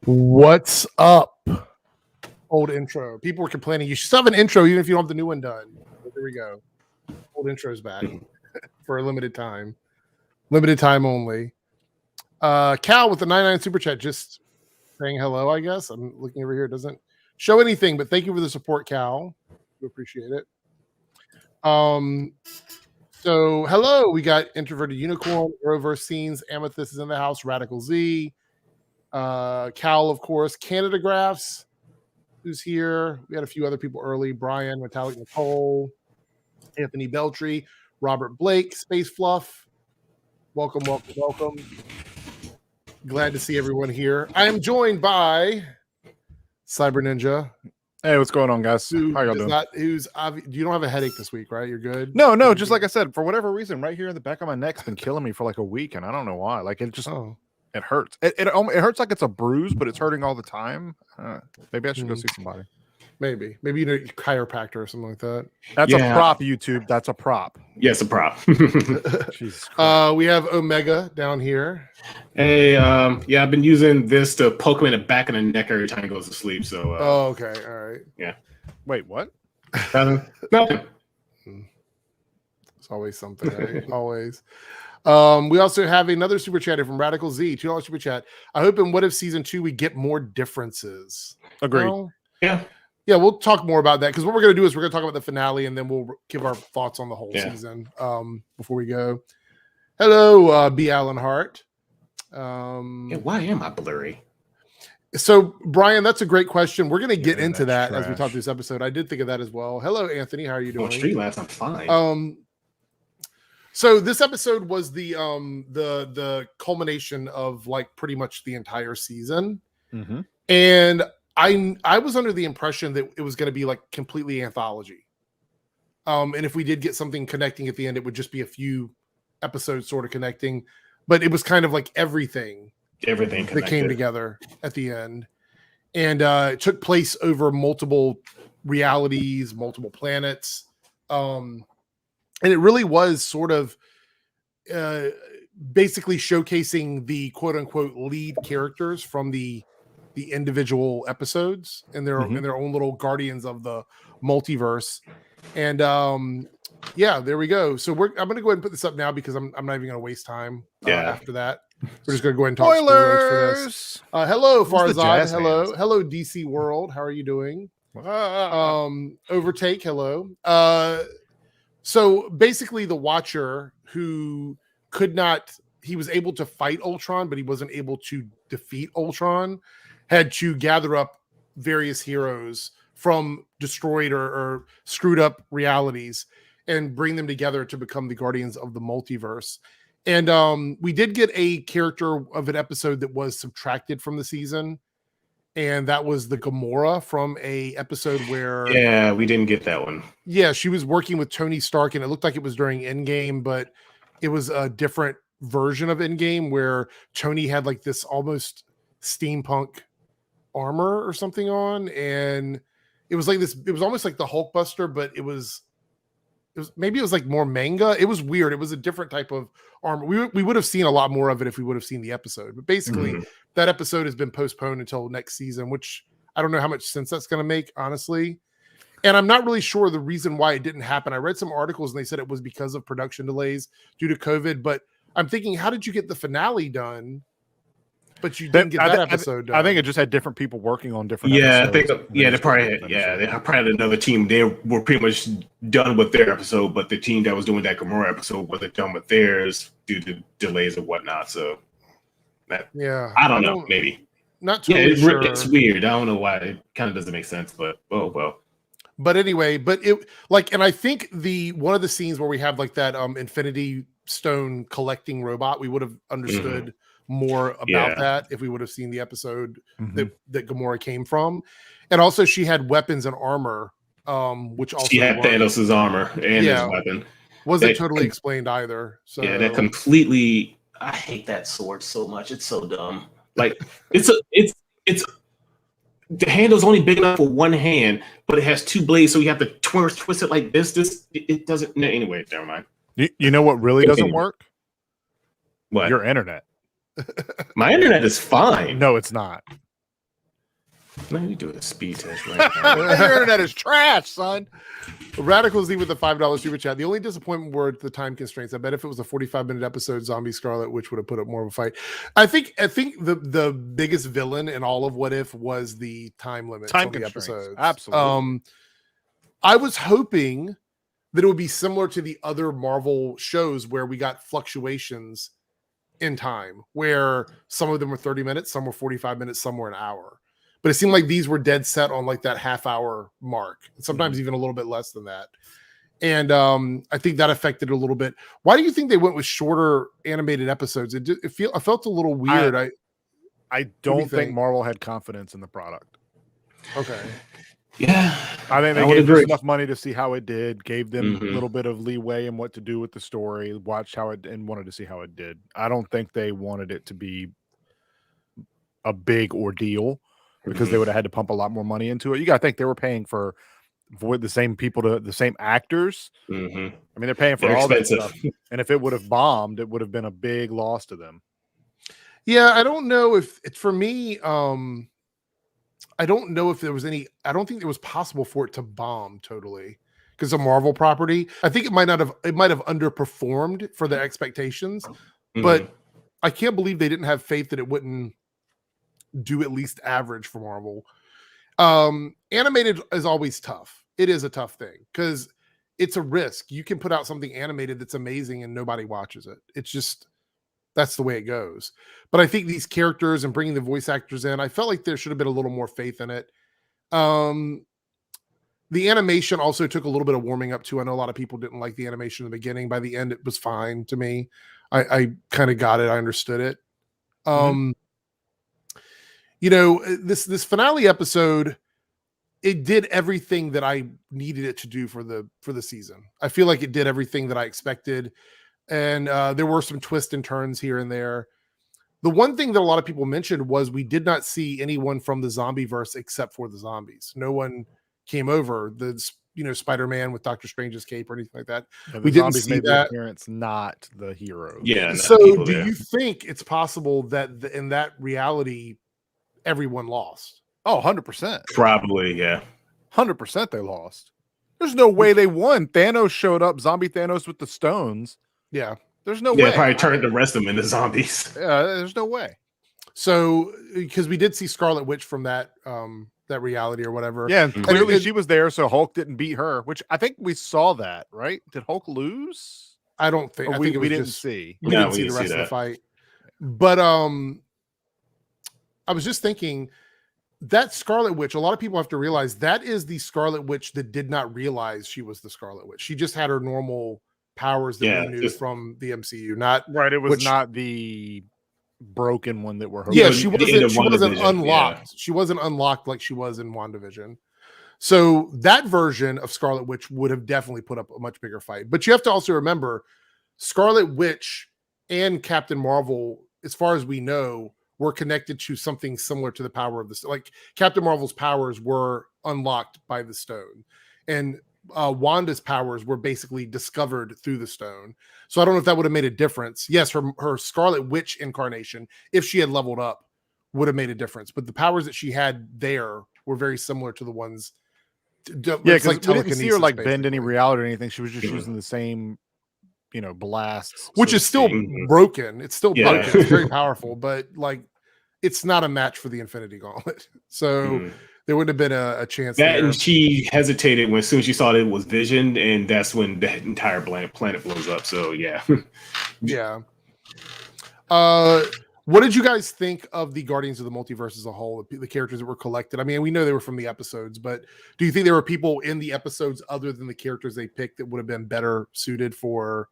What's up? Old intro. People were complaining you should still have an intro even if you don't have the new one done. But there we go. Old intro's back for a limited time. Limited time only. Cal with the 99 super chat just saying hello, I guess. I'm looking over here. It doesn't show anything, but thank you for the support, Cal. We appreciate it. So hello, we got Introverted Unicorn, Arrowverse Scenes, Amethyst is in the house, Radical Z, Cal, of course, Canada Graphs, who's here. We had a few other people early, Brian, Metallic Nicole, Anthony Beltry, Robert Blake, Space Fluff. Welcome. Glad to see everyone here. I am joined by Cyber Ninja. Hey, what's going on, guys? How y'all doing? You don't have a headache this week, right? You're good? No, just like I said, for whatever reason, right here in the back of my neck's been killing me for like a week, and I don't know why. Like it just it hurts. It hurts like it's a bruise, but it's hurting all the time. Maybe I should go see somebody. Maybe you need a chiropractor or something like that. That's a prop, YouTube. That's a prop. Yes, a prop. We have Omega down here. Hey, I've been using this to poke him in the back of the neck every time he goes to sleep. So, okay, all right. Yeah. Wait, what? Nothing. It's always something, right? Always. We also have another super chatter from Radical Z, $2 super chat. I hope in What If Season 2 we get more differences. Agreed. Well, yeah. Yeah, we'll talk more about that because what we're going to do is we're going to talk about the finale and then we'll give our thoughts on the whole season before we go. Hello, B. Allen Hart. Why am I blurry? So, Brian, that's a great question. We're going to get into that as we talk through this episode. I did think of that as well. Hello, Anthony. How are you doing? Streamlabs, I'm fine. So this episode was the culmination of like pretty much the entire season, and I was under the impression that it was going to be like completely anthology. And if we did get something connecting at the end, it would just be a few episodes sort of connecting, but it was kind of like everything that came together at the end. And it took place over multiple realities, multiple planets. And it really was sort of basically showcasing the quote unquote lead characters from the individual episodes and their own little guardians of the multiverse. And there we go. So I'm going to go ahead and put this up now because I'm not even going to waste time after that. We're just going to go ahead and talk spoilers for this. Hello, Farzad. Hello, DC World. How are you doing? Overtake. Hello. So basically the Watcher who he was able to fight Ultron, but he wasn't able to defeat Ultron, had to gather up various heroes from destroyed or screwed up realities and bring them together to become the Guardians of the Multiverse. And we did get a character of an episode that was subtracted from the season, and that was the Gamora from a episode where... Yeah, we didn't get that one. Yeah, she was working with Tony Stark, and it looked like it was during Endgame, but it was a different version of Endgame where Tony had like this almost steampunk armor or something on, and it was like this, it was almost like the Hulkbuster, but it was like more manga. It was weird. It was a different type of armor. We would have seen a lot more of it if we would have seen the episode, but basically that episode has been postponed until next season, which I don't know how much sense that's going to make, honestly. And I'm not really sure the reason why it didn't happen. I read some articles and they said it was because of production delays due to COVID, but I'm thinking, how did you get the finale done? But you didn't get that episode done. I think it just had different people working on different episodes. They probably had another team. They were pretty much done with their episode, but the team that was doing that Gamora episode wasn't done with theirs due to delays and whatnot. So I don't know, maybe. Not totally sure. It's weird. I don't know why. It kind of doesn't make sense, but oh well. But anyway, and I think one of the scenes where we have like that Infinity Stone collecting robot, we would have understood more about that if we would have seen the episode that Gamora came from. And also she had weapons and armor, which also she had Thanos' armor and his weapon. Wasn't totally explained either. So that completely, I hate that sword so much. It's so dumb. Like it's the handle's only big enough for one hand, but it has two blades, so you have to twist it like this. It doesn't. Anyway, never mind. You know what really doesn't work? What? Your internet. My internet is fine. No, it's not. Let me do a speed test right now. Your internet is trash, son. Radical Z with the $5 super chat. The only disappointment were the time constraints. I bet if it was a 45-minute episode, Zombie Scarlet Witch would have put up more of a fight. I think the biggest villain in all of What If was the time limit on the episodes. Absolutely. I was hoping that it would be similar to the other Marvel shows where we got fluctuations in time, where some of them were 30 minutes, some were 45 minutes, some were an hour. But it seemed like these were dead set on like that half-hour mark, sometimes even a little bit less than that. And I think that affected it a little bit. Why do you think they went with shorter animated episodes? I felt a little weird. I don't think Marvel had confidence in the product. Okay. Yeah. I think they gave us enough money to see how it did, gave them a little bit of leeway in what to do with the story, watched how it and wanted to see how it did. I don't think they wanted it to be a big ordeal because they would have had to pump a lot more money into it. You got to think they were paying for the same people, the same actors. I mean, they're paying for all that stuff. And if it would have bombed, it would have been a big loss to them. Yeah, I don't know if it's for me. I don't know if there was any. I don't think it was possible for it to bomb totally because it's a Marvel property. I think it might have underperformed for their expectations, but I can't believe they didn't have faith that it wouldn't do at least average for Marvel. Animated is always tough. It is a tough thing because it's a risk. You can put out something animated that's amazing and nobody watches it. It's just that's the way it goes. But I think these characters and bringing the voice actors in, I felt like there should have been a little more faith in it. The animation also took a little bit of warming up too. I know a lot of people didn't like the animation in the beginning. By the end, it was fine to me. I kind of got it. I understood it. You know, this finale episode, it did everything that I needed it to do for the season. I feel like it did everything that I expected. And there were some twists and turns here and there. The one thing that a lot of people mentioned was we did not see anyone from the zombieverse except for the zombies. No one came over. Spider-Man with Doctor Strange's cape or anything like that. Yeah, we didn't see that. Appearance, not the heroes. Yeah. So do you think it's possible that in that reality, everyone lost? Oh, 100%. Probably, yeah. 100% they lost. There's no way they won. Thanos showed up, zombie Thanos with the stones. Yeah. There's no way. Yeah, probably turned the rest of them into zombies. Yeah, there's no way. So, because we did see Scarlet Witch from that reality or whatever. Yeah, and clearly she was there, so Hulk didn't beat her, which I think we saw that, right? Did Hulk lose? I don't think. I think we didn't see. We didn't see the rest of the fight. But I was just thinking that Scarlet Witch, a lot of people have to realize that is the Scarlet Witch that did not realize she was the Scarlet Witch. She just had her normal powers that we knew from the MCU. Not right. It was not the broken one that we're hoping. Yeah, she wasn't unlocked. Yeah. She wasn't unlocked like she was in WandaVision. So that version of Scarlet Witch would have definitely put up a much bigger fight. But you have to also remember Scarlet Witch and Captain Marvel, as far as we know, were connected to something similar to the power of the like Captain Marvel's powers were unlocked by the stone, and Wanda's powers were basically discovered through the stone. So I don't know if that would have made a difference. Yes, her Scarlet Witch incarnation, if she had leveled up, would have made a difference. But the powers that she had there were very similar to the ones. Yeah, because we didn't see her like bend any reality or anything. She was just using the same, blasts, which is still broken. It's still broken. It's very powerful, but like it's not a match for the Infinity Gauntlet. So there wouldn't have been a chance. And she hesitated as soon as she saw that it was Vision, and that's when the entire planet blows up. So yeah. Yeah. What did you guys think of the Guardians of the Multiverse as a whole? The characters that were collected. I mean, we know they were from the episodes, but do you think there were people in the episodes other than the characters they picked that would have been better suited for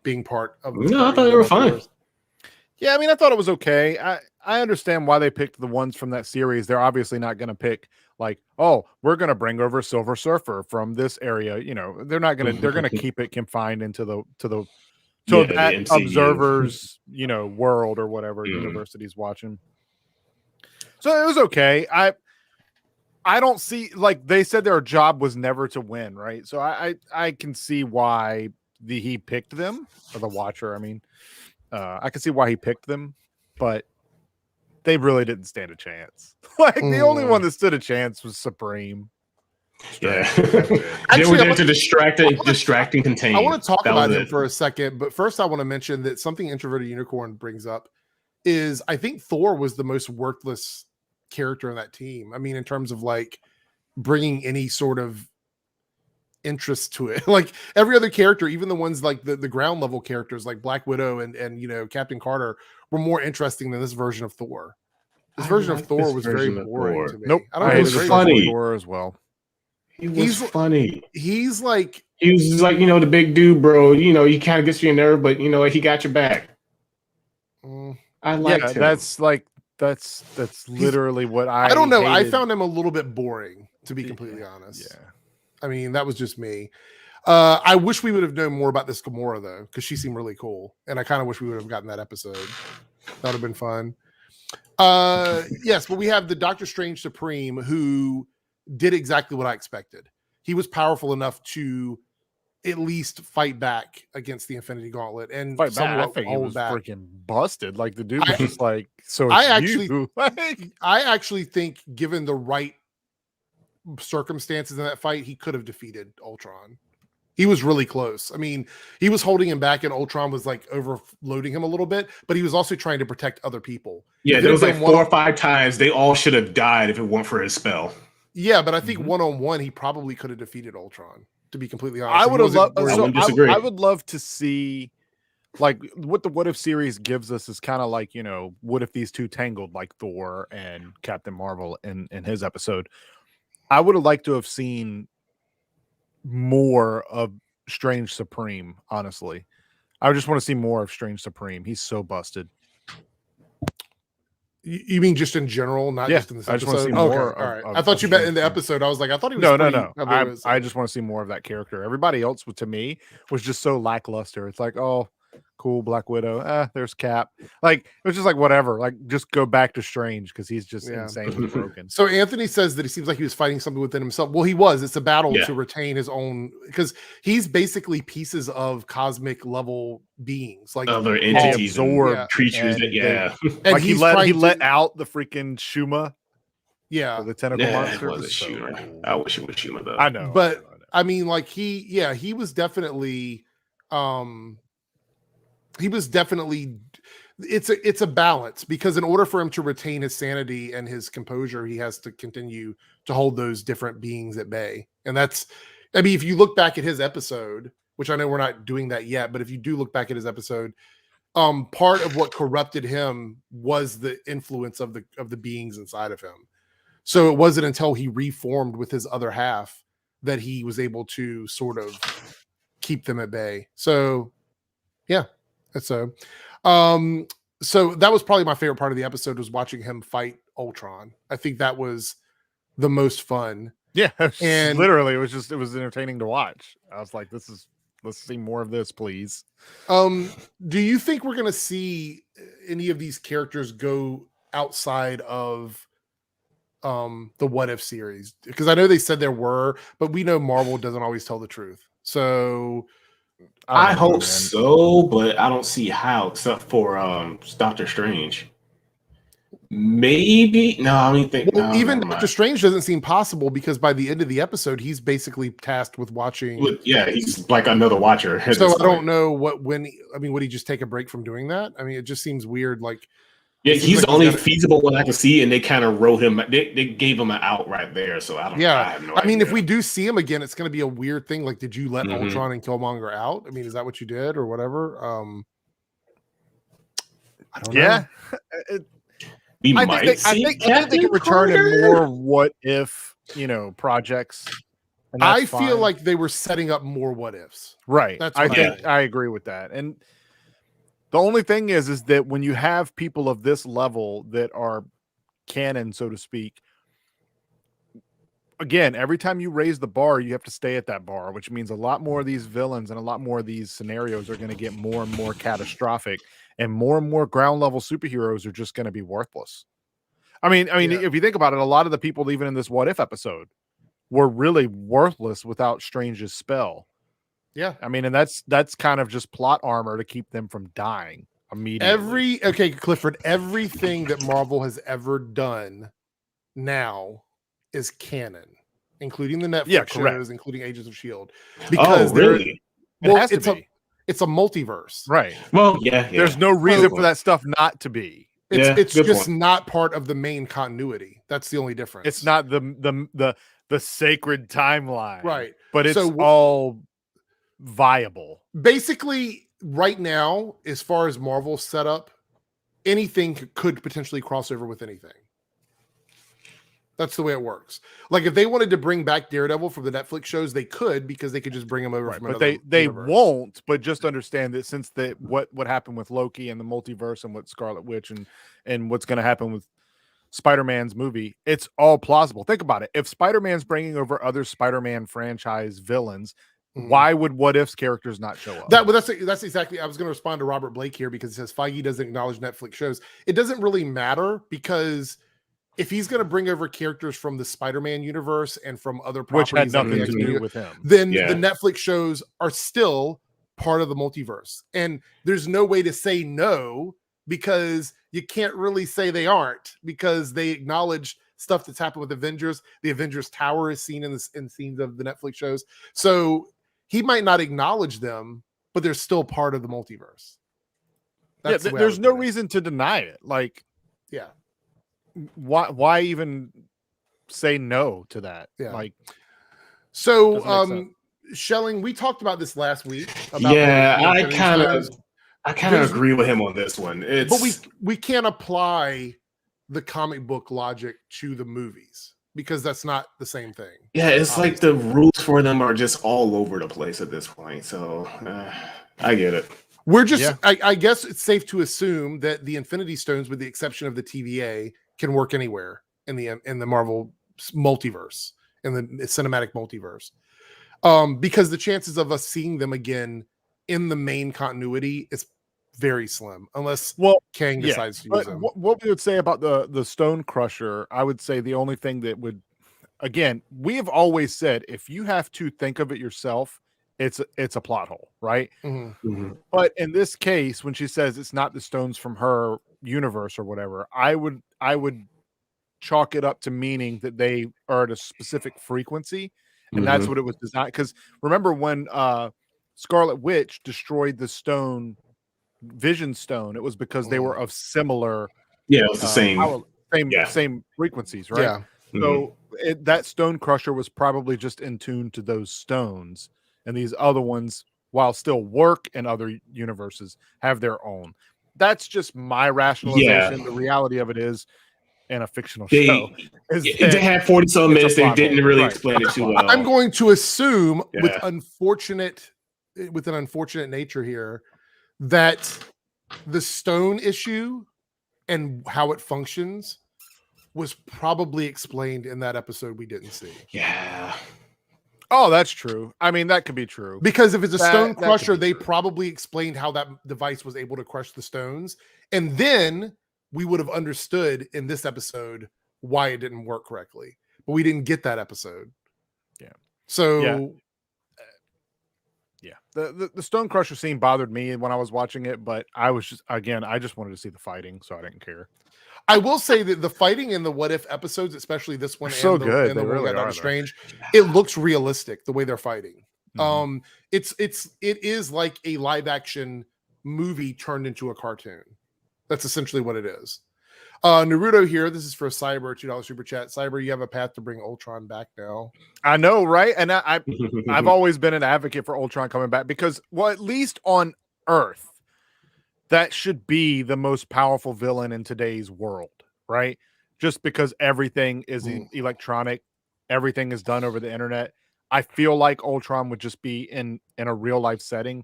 being part of? No, I thought they were fine. Yeah, I mean, I thought it was okay. I understand why they picked the ones from that series. They're obviously not going to pick like, oh, we're going to bring over Silver Surfer from this area. They're not going to. They're going to keep it confined into that observer's world or whatever university's watching. So it was okay. I don't see, like they said their job was never to win, right? So I can see why he picked them, or the Watcher. I mean, I can see why he picked them, but they really didn't stand a chance. Like the only one that stood a chance was Supreme. Yeah. Actually, They were there to distract and contain. I want to talk about him for a second, but first I want to mention that something Introverted Unicorn brings up is I think Thor was the most worthless character in that team. I mean, in terms of like bringing any sort of interest to it. Like every other character, even the ones like the ground level characters like Black Widow and you know Captain Carter were more interesting than this version of Thor. This version of Thor was very boring to me. Nope. I don't know. It was funny. Thor as well. He's funny. He's like you know, the big dude, bro. You know, he kind of gets you in there, but you know, he got your back. I like him. That's literally what I don't know. hated. I found him a little bit boring, to be completely honest. Yeah. I mean, that was just me. I wish we would have known more about this Gamora though, because she seemed really cool, and I kind of wish we would have gotten that episode. That would have been fun. Yes, but we have the Doctor Strange Supreme who did exactly what I expected. He was powerful enough to at least fight back against the Infinity Gauntlet and Fight back. I somewhat think he hold was back. freaking busted. Like the dude was just like, so I actually think, given the right circumstances in that fight, he could have defeated Ultron. He was really close. I mean, he was holding him back, and Ultron was like overloading him a little bit, but he was also trying to protect other people. Yeah, there was like 4 or 5 times they all should have died if it weren't for his spell. Yeah, but I think one-on-one he probably could have defeated Ultron. To be completely honest, I would have loved. I wouldn't disagree. I would love to see, like, what the What If series gives us is kind of like, you know, what if these two tangled, like Thor and Captain Marvel in his episode. I would have liked to have seen more of Strange Supreme. Honestly, I just want to see more of Strange Supreme. He's so busted. You mean just in general, not just in this episode? I just want to see more. All right. I thought you meant in the episode. I was like, I thought he was. No. I just want to see more of that character. Everybody else, to me, was just so lackluster. It's like, oh, cool, Black Widow. There's Cap. Like, it was just like, whatever. Like, just go back to Strange because he's just insanely broken. So Anthony says that he seems like he was fighting something within himself. Well, he was. It's a battle to retain his own, because he's basically pieces of cosmic level beings, like other entities, absorbed creatures. And like he let out the freaking Shuma. Yeah, the tentacle monster. Was Shuma. Cool. I wish it was Shuma though. I know, but I mean, like he was definitely. He was definitely. It's a balance, because in order for him to retain his sanity and his composure, he has to continue to hold those different beings at bay. And that's, I mean, if you look back at his episode, which I know we're not doing that yet, but if you do look back at his episode, part of what corrupted him was the influence of the beings inside of him. So it wasn't until he reformed with his other half that he was able to sort of keep them at bay. So yeah, that's so that was probably my favorite part of the episode, was watching him fight Ultron. I think that was the most fun. Yeah, and literally it was entertaining to watch. I was like, let's see more of this, please. Do you think we're gonna see any of these characters go outside of the What If series? Because I know they said there were, but we know Marvel doesn't always tell the truth. So I hope so, but I don't see how, except for Doctor Strange. Maybe no, I don't think. Well, no, even Doctor Strange doesn't seem possible, because by the end of the episode, he's basically tasked with watching. He's like another watcher. So I don't know would he just take a break from doing that? I mean, it just seems weird. Like, he's the only feasible one I can see, and they kind of wrote him. They gave him an out right there, so I don't. Yeah, I have no I mean, idea. if we do see him again, it's going to be a weird thing. Like, did you let Ultron and Killmonger out? I mean, is that what you did, or whatever? I don't know. I think they could return in more What If, projects. I feel like they were setting up more What Ifs. Right. I agree with that. And the only thing is that when you have people of this level that are canon, so to speak, again, every time you raise the bar, you have to stay at that bar, which means a lot more of these villains and a lot more of these scenarios are going to get more and more catastrophic, and more ground level superheroes are just going to be worthless. I mean, if you think about it, a lot of the people even in this What If episode were really worthless without Strange's spell. Yeah. I mean, and that's kind of just plot armor to keep them from dying. immediately. Clifford, everything that Marvel has ever done now is canon, including the Netflix shows, including Agents of S.H.I.E.L.D. Because really? It has to be. It's a multiverse. Right. Well, yeah. There's no reason for that stuff not to be. It's just not part of the main continuity. That's the only difference. It's not the sacred timeline. Right. But it's all viable. Basically, right now, as far as Marvel's set up, anything could potentially cross over with anything. That's the way it works. Like if they wanted to bring back Daredevil from the Netflix shows, they could, because they could just bring him over from another But they universe. won't. But just understand that since what happened with Loki and the multiverse and what Scarlet Witch and what's going to happen with Spider-Man's movie, it's all plausible. Think about it. If Spider-Man's bringing over other Spider-Man franchise villains, why would What If's characters not show up? That's exactly. I was going to respond to Robert Blake here because it says Feige doesn't acknowledge Netflix shows. It doesn't really matter, because if he's going to bring over characters from the Spider-Man universe and from other properties, which had nothing to do with him, then the Netflix shows are still part of the multiverse, and there's no way to say no, because you can't really say they aren't, because they acknowledge stuff that's happened with Avengers. The Avengers Tower is seen in scenes of the Netflix shows, so he might not acknowledge them, but they're still part of the multiverse. There's no reason to deny it. Like, why even say no to that? Like, so Schelling, we talked about this last week. About I kind of agree with him on this one. But we can't apply the comic book logic to the movies, because that's not the same thing. Yeah, it's like the rules for them are just all over the place at this point. So I get it. We're just, I guess it's safe to assume that the Infinity Stones, with the exception of the TVA, can work anywhere in the Marvel multiverse, in the cinematic multiverse, because the chances of us seeing them again in the main continuity is very slim, unless Kang decides to use them. What we would say about the Stone Crusher, I would say the only thing that would, again, we have always said, if you have to think of it yourself, it's a plot hole, right? But in this case, when she says it's not the stones from her universe or whatever, I would chalk it up to meaning that they are at a specific frequency, and that's what it was designed. Because remember when Scarlet Witch destroyed the stone, Vision Stone, it was because they were of similar it was the same frequencies, right? So that Stone Crusher was probably just in tune to those stones, and these other ones, while still work in other universes, have their own. That's just my rationalization. The reality of it is, in a fictional show, they had 40-some minutes. They didn't really explain it too well. I'm going to assume, with an unfortunate nature here, that the stone issue and how it functions was probably explained in that episode we didn't see. Oh, that's true. I mean, that could be true. Because if it's a stone crusher, they probably explained how that device was able to crush the stones. And then we would have understood in this episode why it didn't work correctly. But we didn't get that episode. So... The Stone Crusher scene bothered me when I was watching it, but I just wanted to see the fighting, so I didn't care. I will say that the fighting in the What If episodes, especially this one, so good. And the really one Doctor Strange, it looks realistic the way they're fighting. It is like a live action movie turned into a cartoon. That's essentially what it is. Naruto here. This is for Cyber, $2 super chat. Cyber, you have a path to bring Ultron back now. I know, right? And I've always been an advocate for Ultron coming back, because, well, at least on Earth, that should be the most powerful villain in today's world, right? Just because everything is electronic, everything is done over the internet. I feel like Ultron would just be in a real life setting,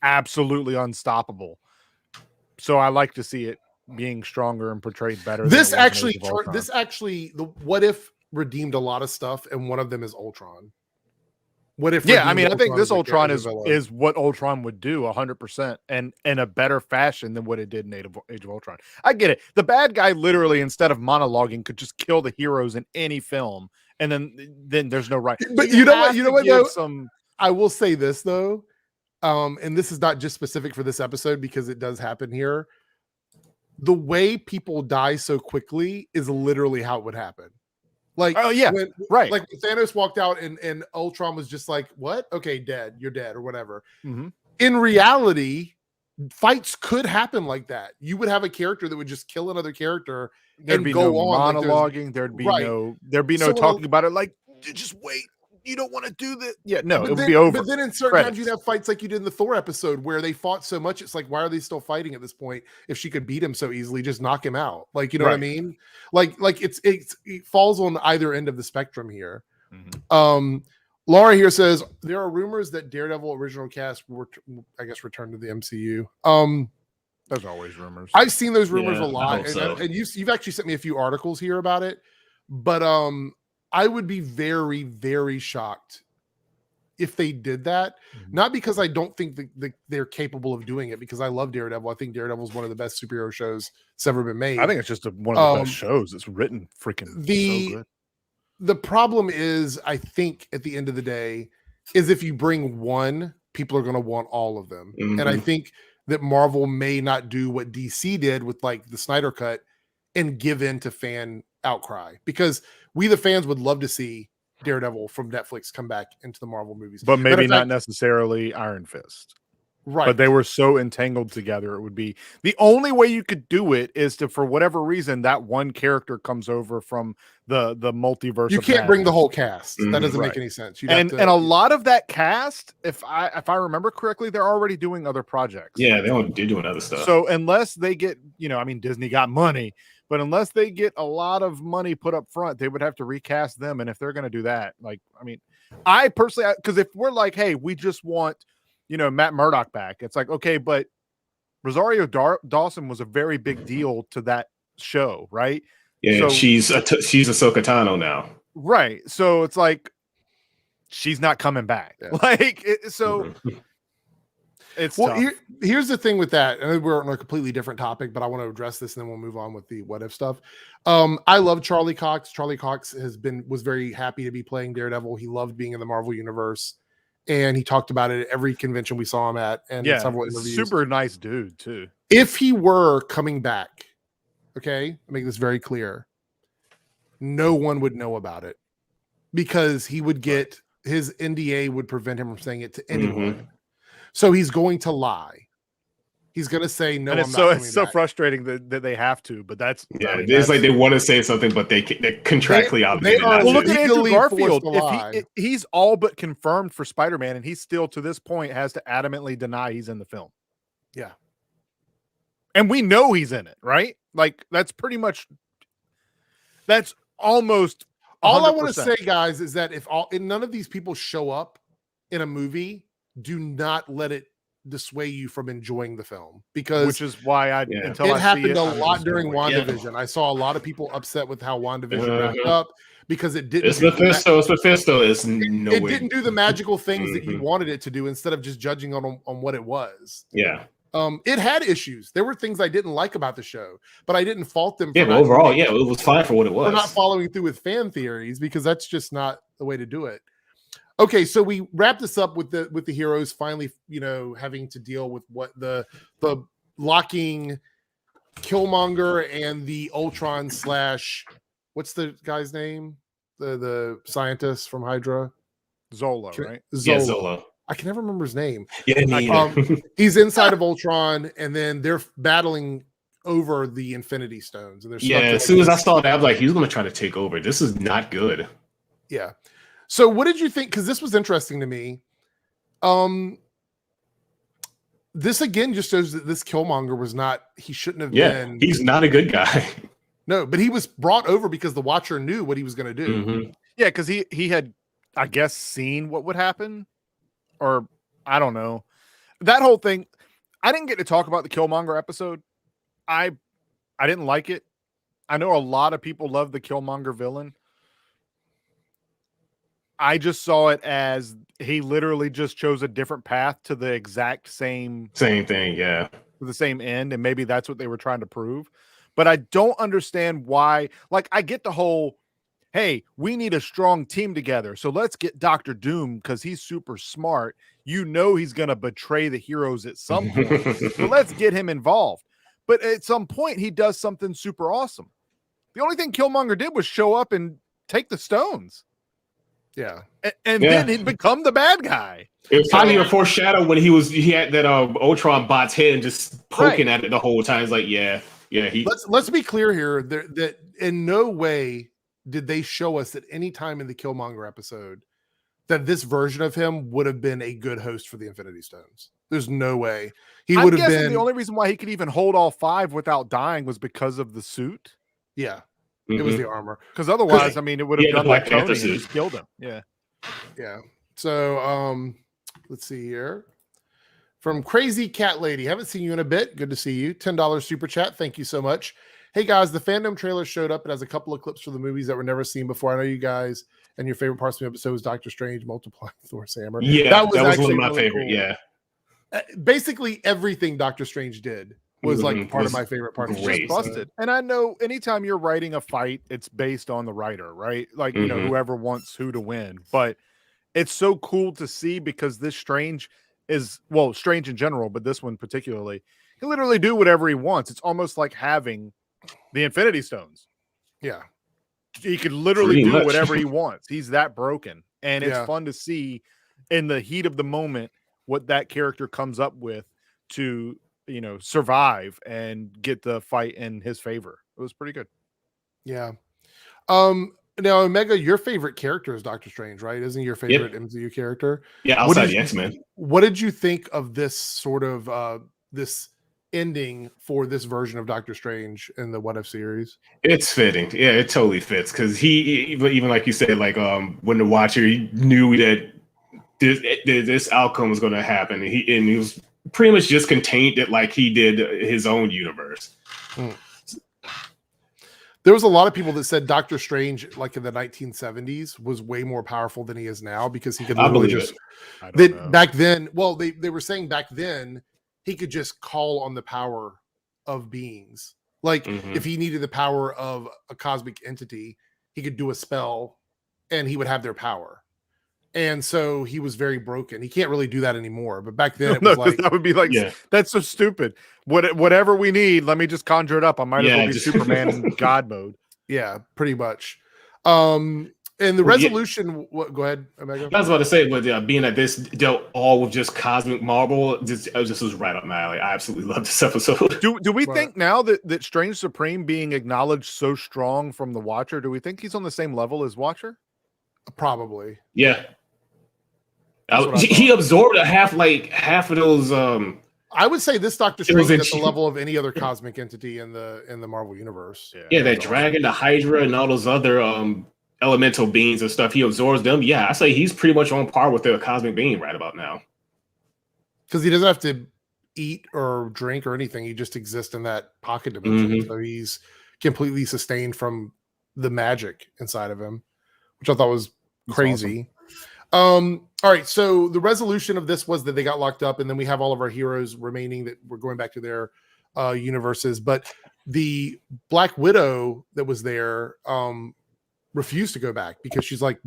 absolutely unstoppable. So I like to see it being stronger and portrayed better. This actually, the What If redeemed a lot of stuff, and one of them is Ultron. What if? I mean, I think this Ultron is what Ultron would do 100%, and in a better fashion than what it did in Age of Ultron. I get it. The bad guy literally, instead of monologuing, could just kill the heroes in any film, and then there's no right. But you know what? Though, I will say this though. and this is not just specific for this episode because it does happen here. The way people die so quickly is literally how it would happen. Like, right. Like when Thanos walked out and Ultron was just like, "What? Okay, dead. You're dead," or whatever. Mm-hmm. In reality, fights could happen like that. You would have a character that would just kill another character. There'd be go no on monologuing. Like there'd be no talking about it. Like, just wait. You don't want to do this. Yeah, no, it would be over. But then in certain times you'd have fights like you did in the Thor episode where they fought so much. It's like, why are they still fighting at this point? If she could beat him so easily, just knock him out. Like, you know what I mean? Like it falls on either end of the spectrum here. Mm-hmm. Laura here says there are rumors that Daredevil original cast will, I guess, return to the MCU. There's always rumors. I've seen those rumors a lot, and you've actually sent me a few articles here about it. But I would be very, very shocked if they did that. Mm-hmm. Not because I don't think they're capable of doing it, because I love Daredevil. I think Daredevil is one of the best superhero shows that's ever been made. I think it's just one of the best shows. It's written freaking so good. The problem is, I think at the end of the day, is if you bring one, people are going to want all of them. Mm-hmm. And I think that Marvel may not do what DC did with like the Snyder Cut and give in to fan outcry, because we the fans would love to see Daredevil from Netflix come back into the Marvel movies, but maybe not necessarily Iron Fist, right? But they were so entangled together. It would be the only way you could do it is to, for whatever reason, that one character comes over from the multiverse. You can't bring the whole cast. That doesn't make any sense. And a lot of that cast, if I remember correctly, they're already doing other projects. Yeah, they're doing other stuff. So unless they get, Disney got money. But unless they get a lot of money put up front, they would have to recast them. And if they're going to do that, I personally, because if we're like, hey, we just want, Matt Murdock back, it's like, okay, but Rosario Dawson was a very big deal to that show, right? Yeah, so, she's Ahsoka Tano now. Right. So it's like, she's not coming back. Yeah. It's here's the thing with that. I know we're on a completely different topic, but I want to address this and then we'll move on with the what if stuff. I love Charlie Cox. Charlie Cox was very happy to be playing Daredevil. He loved being in the Marvel universe, and he talked about it at every convention we saw him at, and several interviews. Super nice dude too. If he were coming back, okay, I'll make this very clear, no one would know about it because he would get his NDA would prevent him from saying it to anyone. Mm-hmm. So he's going to lie. He's going to say no. And it's so frustrating that they have to. But that's it's like they want to say something, but they're contractually obligated. Well, look at Andrew Garfield. If he's all but confirmed for Spider-Man, and he still to this point has to adamantly deny he's in the film. Yeah, and we know he's in it, right? Like that's almost 100%. All I want to say, guys, is that if none of these people show up in a movie, do not let it dissuade you from enjoying the film, because which is why it happened a lot during WandaVision. Yeah. I saw a lot of people upset with how WandaVision wrapped up because it didn't. It's Mephisto. It's nowhere. It didn't do the magical things that you wanted it to do. Instead of just judging on what it was. Yeah. It had issues. There were things I didn't like about the show, but I didn't fault them. Yeah, but overall, it was fine for what it was. For not following through with fan theories, because that's just not the way to do it. Okay, so we wrap this up with the heroes finally, having to deal with what the locking Killmonger and the Ultron / what's the guy's name? The scientist from Hydra, Zola, right? Zola. Yeah, Zola. I can never remember his name. Yeah, he's inside of Ultron, and then they're battling over the Infinity Stones. And as soon as I saw that, I'm like, he's going to try to take over. This is not good. Yeah. So what did you think? Because this was interesting to me. This again just shows that this Killmonger was not. He shouldn't have been. He's not a good guy. No, but he was brought over because the Watcher knew what he was going to do. Mm-hmm. Yeah, because he had, I guess, seen what would happen. Or I don't know. That whole thing, I didn't get to talk about the Killmonger episode. I didn't like it. I know a lot of people love the Killmonger villain. I just saw it as he literally just chose a different path to the exact same thing, yeah. To the same end, and maybe that's what they were trying to prove. But I don't understand why. Like, I get the whole hey, we need a strong team together. So let's get Dr. Doom because he's super smart. You know he's going to betray the heroes at some point. So let's get him involved. But at some point, he does something super awesome. The only thing Killmonger did was show up and take the stones. Yeah. And then he'd become the bad guy. It was kind of a foreshadow when he had that Ultron bot's head and just poking at it the whole time. It's like, Let's be clear here that in no way did they show us at any time in the Killmonger episode that this version of him would have been a good host for the Infinity Stones. There's no way he would have been. The only reason why he could even hold all 5 without dying was because of the suit. Yeah, it was the armor. Because otherwise, I mean, it would have done like Tony and suit. just killed him. Yeah. So, let's see here. From Crazy Cat Lady, haven't seen you in a bit. Good to see you. $10 super chat. Thank you so much. Hey guys, the fandom trailer showed up. It has a couple of clips for the movies that were never seen before. I know you guys and your favorite parts of the episode was Doctor Strange multiplying Thor's hammer. Yeah, that was one of my favorite. Cool. Yeah, basically everything Doctor Strange did was like part of my favorite part. Just busted. And I know anytime you're writing a fight, it's based on the writer, right? Like you know, whoever wants who to win. But it's so cool to see because this Strange is Strange in general, but this one particularly, he literally do whatever he wants. It's almost like having the Infinity Stones. Yeah. He could literally do whatever he wants. He's that broken. And it's fun to see in the heat of the moment what that character comes up with to, you know, survive and get the fight in his favor. It was pretty good. Yeah. Now, Omega, your favorite character is Doctor Strange, right? Isn't your favorite MCU character? Yeah, outside the X-Men. What did you think of this sort of this ending for this version of Doctor Strange in the What If series? It's fitting. Yeah, it totally fits because he even like you said, like when the Watcher, he knew that this outcome was going to happen, and he was pretty much just contained it like he did his own universe. There was a lot of people that said Doctor Strange, like in the 1970s, was way more powerful than he is now because he could literally just back then. Well, they were saying back then he could just call on the power of beings. Like if he needed the power of a cosmic entity, he could do a spell and he would have their power. And so he was very broken. He can't really do that anymore. But back then, it was like that would be like that's so stupid. Whatever we need, let me just conjure it up. I might as well be Superman in God mode. Yeah, pretty much. And the resolution. Go ahead, Omega. I was about to say, but being that this dealt all with just cosmic marvel, just was right up my alley. I absolutely love this episode. Do we think now that Strange Supreme being acknowledged so strong from the Watcher? Do we think he's on the same level as Watcher? Probably. Yeah. He absorbed half of those. I would say this Doctor Strange is at the level of any other cosmic entity in the Marvel universe. Yeah, that dragon, the Hydra, and all those other elemental beings and stuff. He absorbs them. Yeah, I say he's pretty much on par with the cosmic being right about now. Because he doesn't have to eat or drink or anything. He just exists in that pocket dimension. So he's completely sustained from the magic inside of him, which I thought was crazy. Awesome. All right, so the resolution of this was that they got locked up, and then we have all of our heroes remaining that we're going back to their universes. But the Black Widow that was there refused to go back because she's like,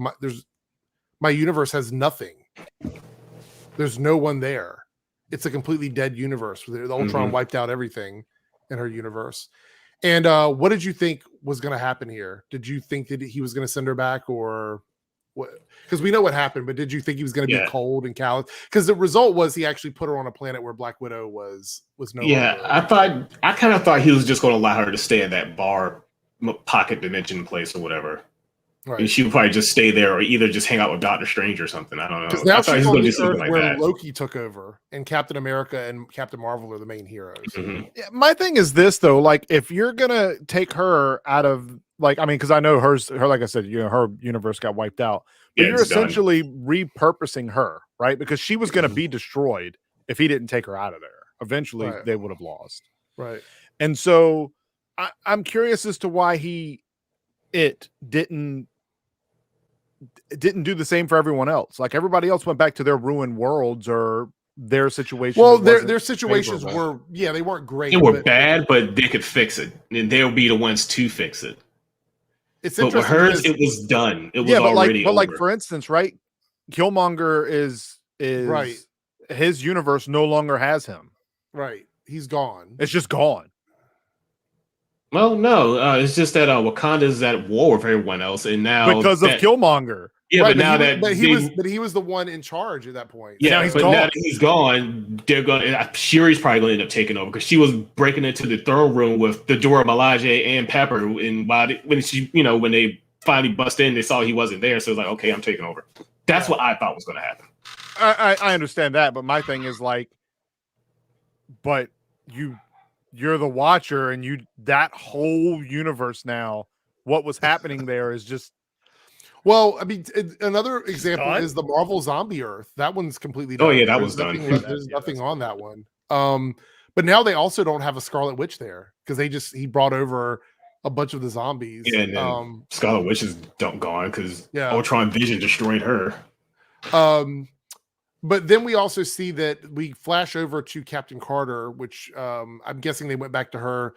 my universe has nothing. There's no one there. It's a completely dead universe. The Ultron wiped out everything in her universe. And what did you think was going to happen here? Did you think that he was going to send her back, or what? Because we know what happened, but did you think he was going to be cold and callous? Because the result was he actually put her on a planet where Black Widow was no longer. I kind of thought he was just going to allow her to stay in that bar pocket dimension place or whatever. Right. And she would probably just stay there or either just hang out with Doctor Strange or something. I don't know. Because now she's on the Earth where Loki took over and Captain America and Captain Marvel are the main heroes. Yeah, my thing is this, though. Like, if you're going to take her out of, like, I mean, because I know her, like I said, her universe got wiped out. But you're essentially repurposing her, right? Because she was going to be destroyed if he didn't take her out of there. Eventually, they would have lost. Right. And so I'm curious as to why it didn't do the same for everyone else. Like, everybody else went back to their ruined worlds or their situation. Well, their situations were, they weren't great. They were bad, but they could fix it. And they'll be the ones to fix it. It's But with interesting hers, because- it was done. It was Yeah, but already like over. for instance, right? Killmonger is Right. his universe no longer has him. right. He's gone. It's just gone. Well, no, it's just that Wakanda is at war with everyone else, and now Because of Killmonger. Yeah, Right, but now he was the one in charge at that point. Yeah, now he's but gone. now that he's gone, they're going. Shuri's probably going to end up taking over because she was breaking into the throne room with the Dora Milaje and Pepper, and when they finally bust in, they saw he wasn't there, so it was like, okay, I'm taking over. That's what I thought was going to happen. I understand that, but my thing is like, but you're the Watcher, and that whole universe now, what was happening there is just. Well, I mean, another example done? is the Marvel Zombie Earth. That one's completely Oh, done. yeah, that There's was done. nothing There's nothing on that one. But now they also don't have a Scarlet Witch there because he brought over a bunch of the zombies. Yeah, and then Scarlet Witch is gone because Ultron Vision destroyed her. But then we also see that we flash over to Captain Carter, which I'm guessing they went back to her.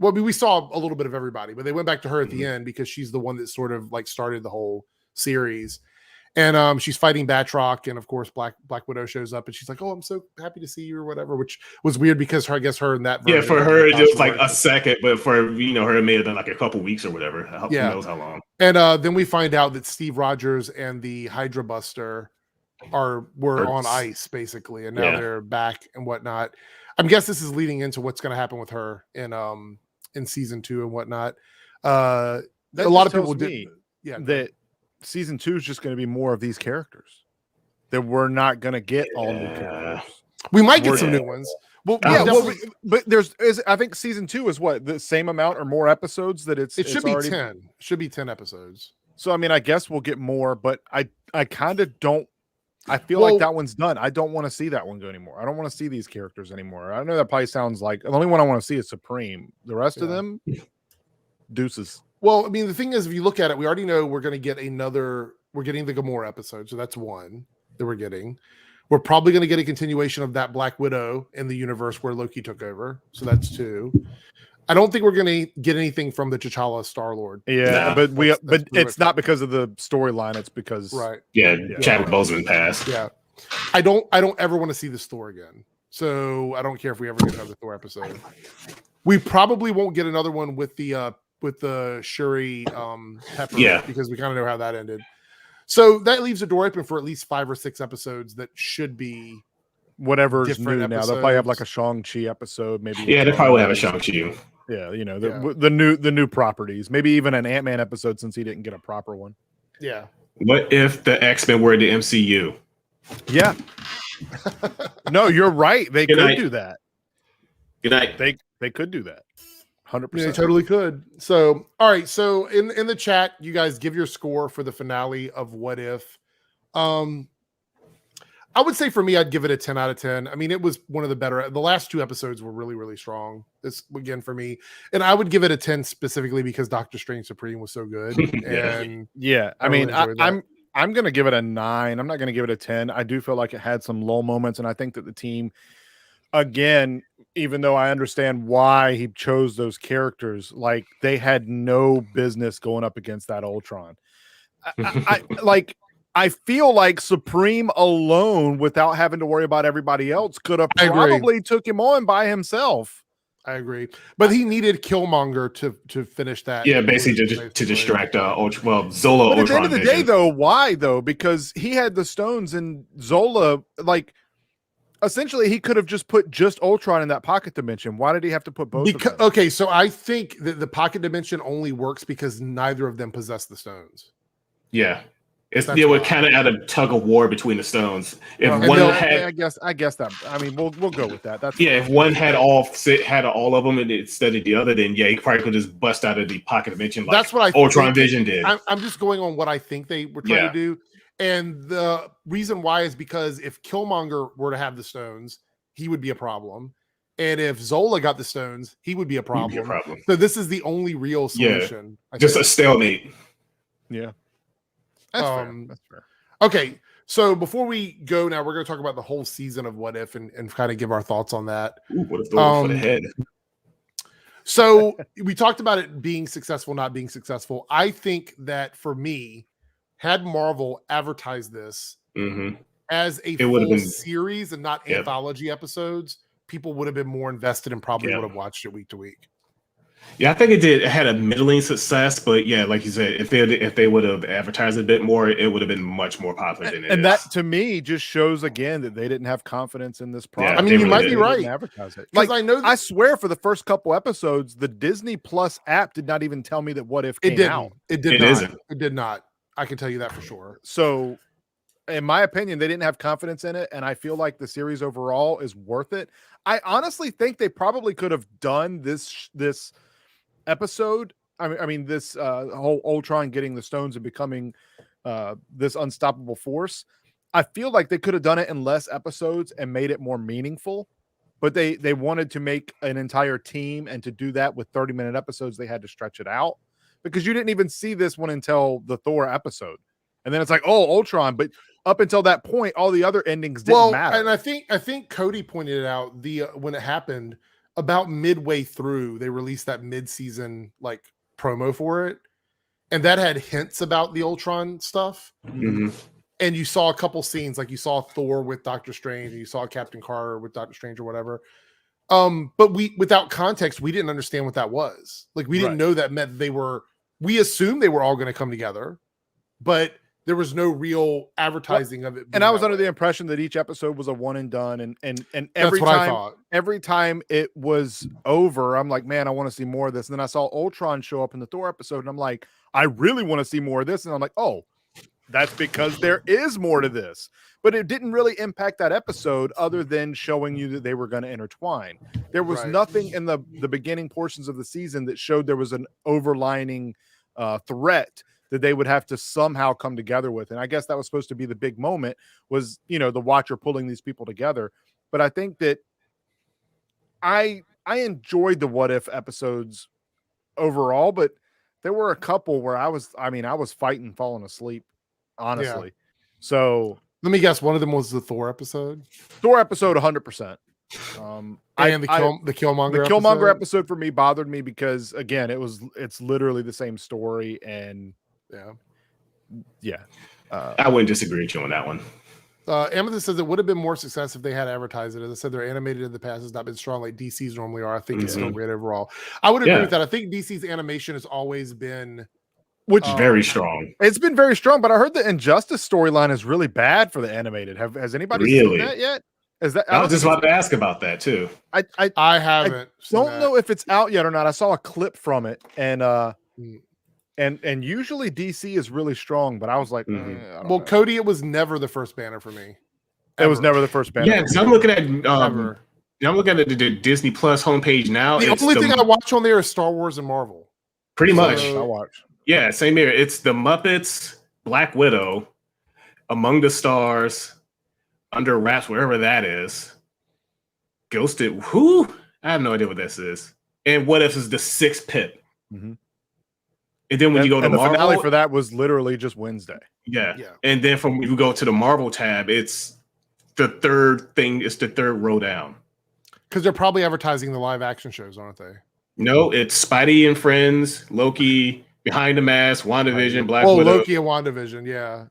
Well, I mean, we saw a little bit of everybody, but they went back to her at the end because she's the one that sort of like started the whole series. And she's fighting Batroc, and of course Black Widow shows up, and she's like, "Oh, I'm so happy to see you," or whatever, which was weird because her in that version, for her it was like a second, but for her it may have been like a couple weeks or whatever. Who knows how long? And then we find out that Steve Rogers and the Hydra Buster were on ice basically, and now they're back and whatnot. I guess this is leading into what's going to happen with her in season 2 and whatnot. A lot of people did that season 2 is just going to be more of these characters, that we're not going to get all new characters. We might get some new ones. Well, but I think season 2 is what, the same amount or more episodes that it should be 10. It should be 10 episodes. So I mean, I guess we'll get more, but I kind of don't. I feel like that one's done. I don't want to see that one go anymore. I don't want to see these characters anymore. I know that probably sounds like the only one I want to see is Supreme. The rest of them, deuces. Well, I mean, the thing is, if you look at it, we already know we're going to get we're getting the Gamora episode. So that's one that we're getting. We're probably going to get a continuation of that Black Widow in the universe where Loki took over. So that's 2. I don't think we're going to get anything from the T'Challa Star-Lord. Yeah, but it's not because of the storyline. It's because Chadwick Boseman passed. Yeah, I don't ever want to see this Thor again. So I don't care if we ever get another Thor episode. We probably won't get another one with the Shuri Pepper, because we kind of know how that ended. So that leaves the door open for at least 5 or 6 episodes that should be whatever's new now. They'll probably have like a Shang-Chi episode, maybe. Yeah, they probably will have a Shang-Chi. Yeah, the new properties. Maybe even an Ant-Man episode since he didn't get a proper one. Yeah. What if the X-Men were the MCU? Yeah. No, you're right. They could do that. Good night. They could do that. 100%. They totally could. So, all right. So in the chat, you guys give your score for the finale of What If. I would say for me, I'd give it a 10 out of 10. I mean, it was one of the better. The last 2 episodes were really, really strong. This again for me, and I would give it a 10 specifically because Doctor Strange Supreme was so good. And I mean, I'm going to give it a 9. I'm not going to give it a 10. I do feel like it had some low moments, and I think that the team, again, even though I understand why he chose those characters, like they had no business going up against that Ultron. I feel like Supreme alone, without having to worry about everybody else, could have probably took him on by himself. I agree, but he needed Killmonger to finish that. Yeah, basically to distract Zola. But at the end of the day, though, why though? Because he had the stones, and Zola, like, essentially, he could have just put Ultron in that pocket dimension. Why did he have to put both? Of them? Okay, so I think that the pocket dimension only works because neither of them possess the stones. Yeah. We're kind of at a tug of war between the stones. If one had, I guess that. I mean, we'll go with that. That's if one had all of them and instead of the other, then he probably could just bust out of the pocket dimension. Like that's what Ultron Vision did. I'm just going on what I think they were trying to do, and the reason why is because if Killmonger were to have the stones, he would be a problem, and if Zola got the stones, he would be a problem. So this is the only real solution. Just a stalemate. Yeah. That's fair. Okay, so before we go now, we're going to talk about the whole season of What If and kind of give our thoughts on that. What if the one for the head? So we talked about it being successful, not being successful. I think that for me, had Marvel advertised this as a full series and not anthology episodes, people would have been more invested and probably would have watched it week to week. Yeah, I think it had a middling success, but yeah, like you said, if they would have advertised it a bit more, it would have been much more popular than it is. And that to me just shows again that they didn't have confidence in this product. Yeah, I mean, you might be right. Advertise it. Like I swear, for the first couple episodes, the Disney Plus app did not even tell me that What If came out. It did not. I can tell you that for sure. So, in my opinion, they didn't have confidence in it, and I feel like the series overall is worth it. I honestly think they probably could have done this episode. I mean, this whole Ultron getting the stones and becoming this unstoppable force. I feel like they could have done it in less episodes and made it more meaningful, but they wanted to make an entire team, and to do that with 30-minute episodes, they had to stretch it out, because you didn't even see this one until the Thor episode. And then it's like, oh, Ultron. But up until that point, all the other endings didn't matter. And I think Cody pointed it out when it happened, about midway through, they released that mid-season like promo for it, and that had hints about the Ultron stuff. Mm-hmm. And you saw a couple scenes, like you saw Thor with Doctor Strange, and you saw Captain Carter with Doctor Strange or whatever. But without context, we didn't understand what that was. Like, we didn't know that meant we assumed they were all going to come together, but there was no real advertising of it. And I was under the impression that each episode was a one and done. And every time it was over, I'm like, man, I want to see more of this. And then I saw Ultron show up in the Thor episode, and I'm like, I really want to see more of this. And I'm like, oh, that's because there is more to this. But it didn't really impact that episode other than showing you that they were going to intertwine. There was nothing in the beginning portions of the season that showed there was an overlining threat that they would have to somehow come together with. And I guess that was supposed to be the big moment, was, the Watcher pulling these people together. But I think that I enjoyed the What If episodes overall, but there were a couple where I was fighting falling asleep, honestly. Yeah. So let me guess, one of them was the Thor episode? Thor episode 100%. And the Killmonger episode for me bothered me because, again, it's literally the same story, and I wouldn't disagree with you on that one. Amethyst says it would have been more success if they had advertised it. As I said, they're animated in the past has not been strong like DC's normally are. I think it's still great overall. I would agree with that. I think DC's animation has always been very strong. It's been very strong, but I heard the Injustice storyline is really bad for the animated. Has anybody seen that yet? I was just about to ask about that too. I haven't. I don't know if it's out yet or not. I saw a clip from it, and usually DC is really strong, but I was like, I don't know. Cody, it was never the first banner for me. It was never the first banner. Yeah, because I'm looking at I'm looking at the Disney Plus homepage now. The only thing I watch on there is Star Wars and Marvel. Pretty much. I watch. Yeah, same here. It's the Muppets, Black Widow, Among the Stars, Under Wraps, wherever that is. Ghosted. Who? I have no idea what this is. And What If is the sixth pit. Mm-hmm. And then when you go to the Marvel, finale for that was literally just Wednesday. Yeah. And then when you go to the Marvel tab, it's the third thing. It's the third row down. Because they're probably advertising the live action shows, aren't they? No, it's Spidey and Friends, Loki, Behind the Mask, WandaVision, Black Widow. Loki and WandaVision. Yeah.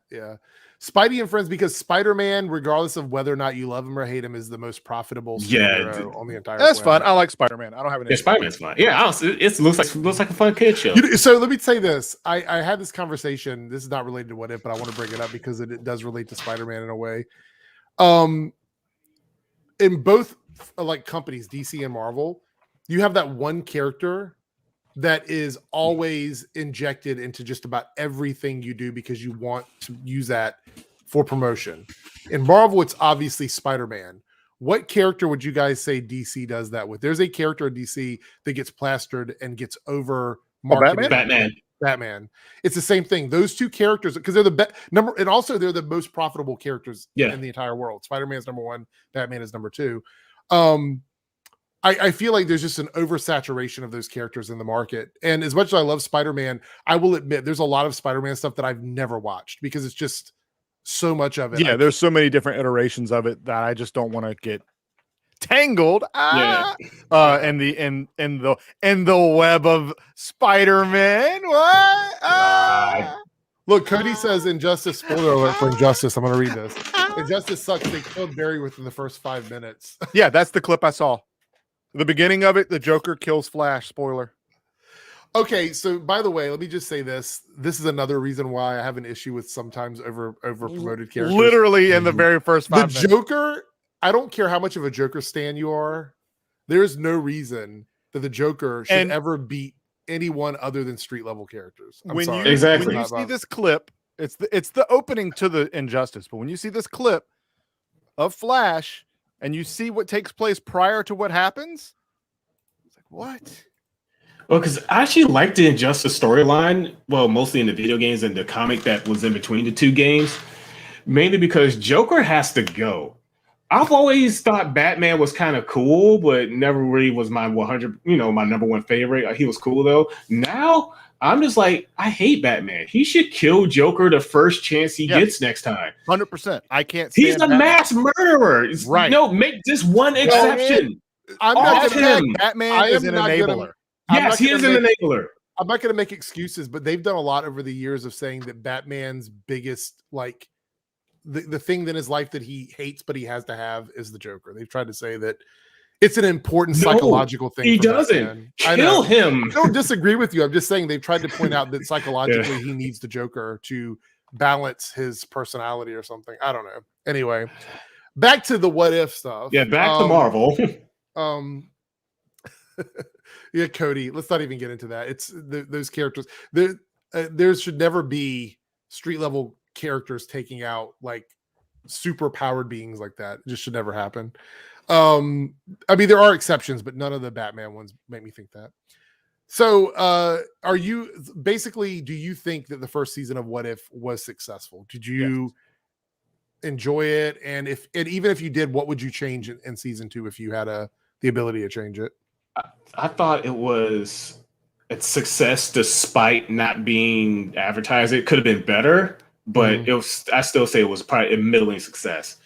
Spidey and Friends, because Spider-Man, regardless of whether or not you love him or hate him, is the most profitable superhero on the entire That's fun. I like Spider-Man. I don't have an issue. Spider-Man's fun. Yeah, it looks like a fun kid show. So let me say this. I had this conversation. This is not related to What If, but I want to bring it up because it does relate to Spider-Man in a way. In both like companies, DC and Marvel, you have that one character that is always injected into just about everything you do because you want to use that for promotion. In Marvel, it's obviously Spider-Man. What character would you guys say DC does that with? There's a character in DC that gets plastered and gets over marketed. Batman. It's the same thing. Those two characters, because they're the number, and also they're the most profitable characters in the entire world. Spider-Man's number one, Batman is number two. I feel like there's just an oversaturation of those characters in the market. And as much as I love Spider-Man, I will admit there's a lot of Spider-Man stuff that I've never watched because it's just so much of it. Yeah, there's so many different iterations of it that I just don't want to get Tangled. And the web of Spider-Man. What? Look, Cody says Injustice, spoiler alert for Injustice. I'm going to read this. Injustice sucks. They killed Barry within the first 5 minutes. Yeah, that's the clip I saw. The beginning of it, the Joker kills Flash. Spoiler. Okay, so by the way, let me just say this. This is another reason why I have an issue with sometimes over promoted characters. Literally in the very first 5 minutes. The Joker, I don't care how much of a Joker stan you are. There's no reason that the Joker should ever beat anyone other than street level characters. When you see this clip, it's the opening to the Injustice, but when you see this clip of Flash and you see what takes place prior to what happens, it's like, what? Well, because I actually liked the Injustice storyline, well, mostly in the video games and the comic that was in between the two games, mainly because Joker has to go. I've always thought Batman was kind of cool, but never really was my 100, my number one favorite. He was cool though. Now I'm just like, I hate Batman. He should kill Joker the first chance he gets next time. 100%. I can't. He's a mass murderer. Right. Make just one exception. I'm not him. Batman is an enabler. Yes, he is an enabler. I'm not going to make excuses, but they've done a lot over the years of saying that Batman's biggest, like, the thing in his life that he hates but he has to have is the Joker. They've tried to say that it's an important psychological thing. He doesn't. Kill him. I don't disagree with you. I'm just saying they've tried to point out that psychologically he needs the Joker to balance his personality or something. I don't know. Anyway, back to the what if stuff. Yeah, back to Marvel. Yeah, Cody, let's not even get into that. It's those characters. There should never be street level characters taking out like super powered beings like that. It just should never happen. I mean, there are exceptions, but none of the Batman ones make me think that. So do you think that the first season of What If was successful? Did you enjoy it? And even if you did, what would you change in season 2 if you had the ability to change it? I thought it was a success despite not being advertised. It could have been better, but it was. I still say it was probably a middling success.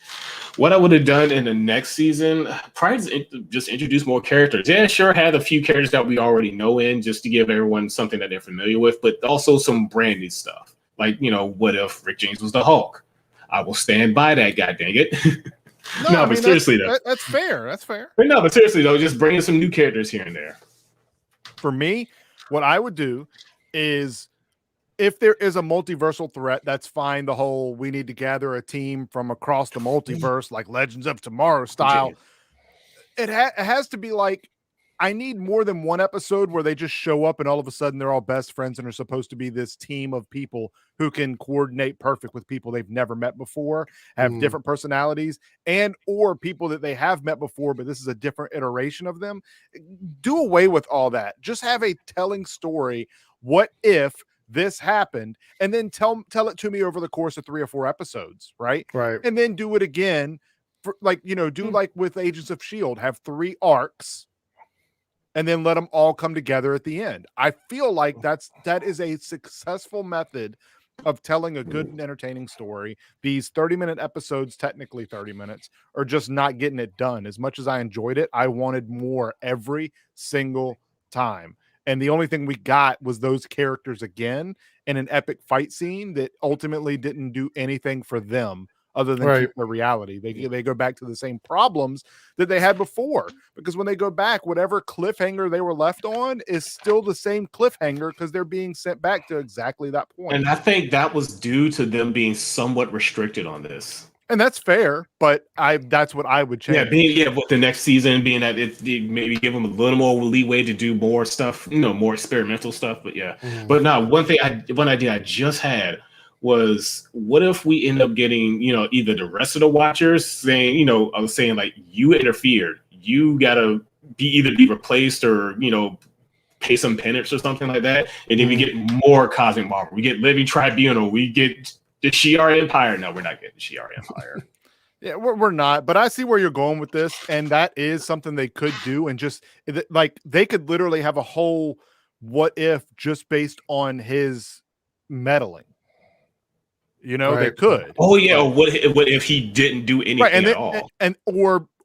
What I would have done in the next season, probably just introduce more characters. Yeah, sure, had a few characters that we already know in just to give everyone something that they're familiar with, but also some brand new stuff. Like, what if Rick James was the Hulk? I will stand by that guy, dang it. But seriously though. That's fair. That's fair. But seriously though, just bringing some new characters here and there. For me, what I would do is if there is a multiversal threat, that's fine. The whole we need to gather a team from across the multiverse, like Legends of Tomorrow style. It has to be like, I need more than one episode where they just show up and all of a sudden they're all best friends and are supposed to be this team of people who can coordinate perfect with people they've never met before, have different personalities, and or people that they have met before, but this is a different iteration of them. Do away with all that. Just have a telling story. What if this happened? And then tell it to me over the course of 3 or 4 episodes, right? Right. And then do it again. For, like with Agents of S.H.I.E.L.D., have 3 arcs and then let them all come together at the end. I feel like that is a successful method of telling a good and entertaining story. These 30-minute episodes, technically 30 minutes, are just not getting it done. As much as I enjoyed it, I wanted more every single time. And the only thing we got was those characters again in an epic fight scene that ultimately didn't do anything for them other than keep the reality. They go back to the same problems that they had before, because when they go back, whatever cliffhanger they were left on is still the same cliffhanger because they're being sent back to exactly that point. And I think that was due to them being somewhat restricted on this. And that's fair, but that's what I would change. With the next season being that it maybe give them a little more leeway to do more stuff, more experimental stuff. But but now one idea I just had was, what if we end up getting, either the rest of the watchers saying, I was saying like, you interfered, you gotta be replaced or, pay some penance or something like that. And then we get more Cosmic Marvel. We get Living Tribunal. We get the Shi'ar Empire. No, we're not getting the Shi'ar Empire. Yeah, we're not, but I see where you're going with this. And that is something they could do. And just like, they could literally have a whole what if just based on his meddling. They could. Oh yeah, what if he didn't do anything at all?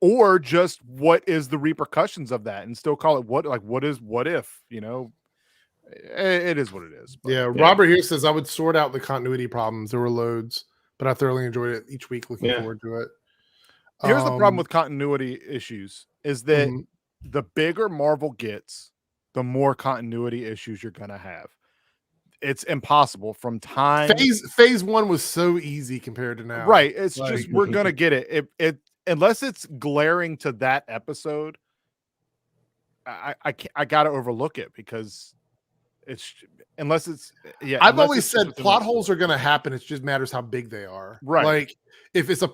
or just what is the repercussions of that, and still call it what if, it is what it is. But, Robert here says I would sort out the continuity problems. There were loads, but I thoroughly enjoyed it each week. Looking forward to it. Here's the problem with continuity issues is that the bigger Marvel gets, the more continuity issues you're going to have. It's impossible from time. Phase 1 was so easy compared to now. Right. It's just, we're going to get it. Unless it's glaring to that episode, I got to overlook it because I've always said plot holes are going to happen. It just matters how big they are. Right. Like if it's a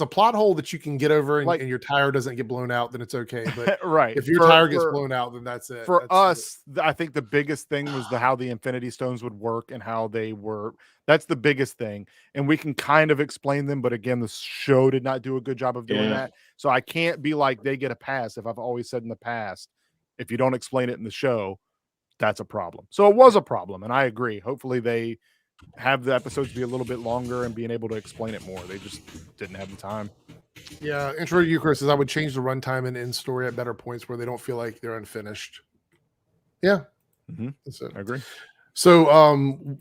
plot hole that you can get over and your tire doesn't get blown out, then it's okay. But right. If your tire gets blown out, then that's it. For us, I think the biggest thing was how the Infinity Stones would work and how they were. That's the biggest thing. And we can kind of explain them. But again, the show did not do a good job of doing that. So I can't be like they get a pass. If I've always said in the past, if you don't explain it in the show, that's a problem. So it was a problem, and I agree. Hopefully they have the episodes be a little bit longer and being able to explain it more. They just didn't have the time. Yeah, intro to you, Chris, says I would change the runtime and end story at better points where they don't feel like they're unfinished. Yeah. I agree. So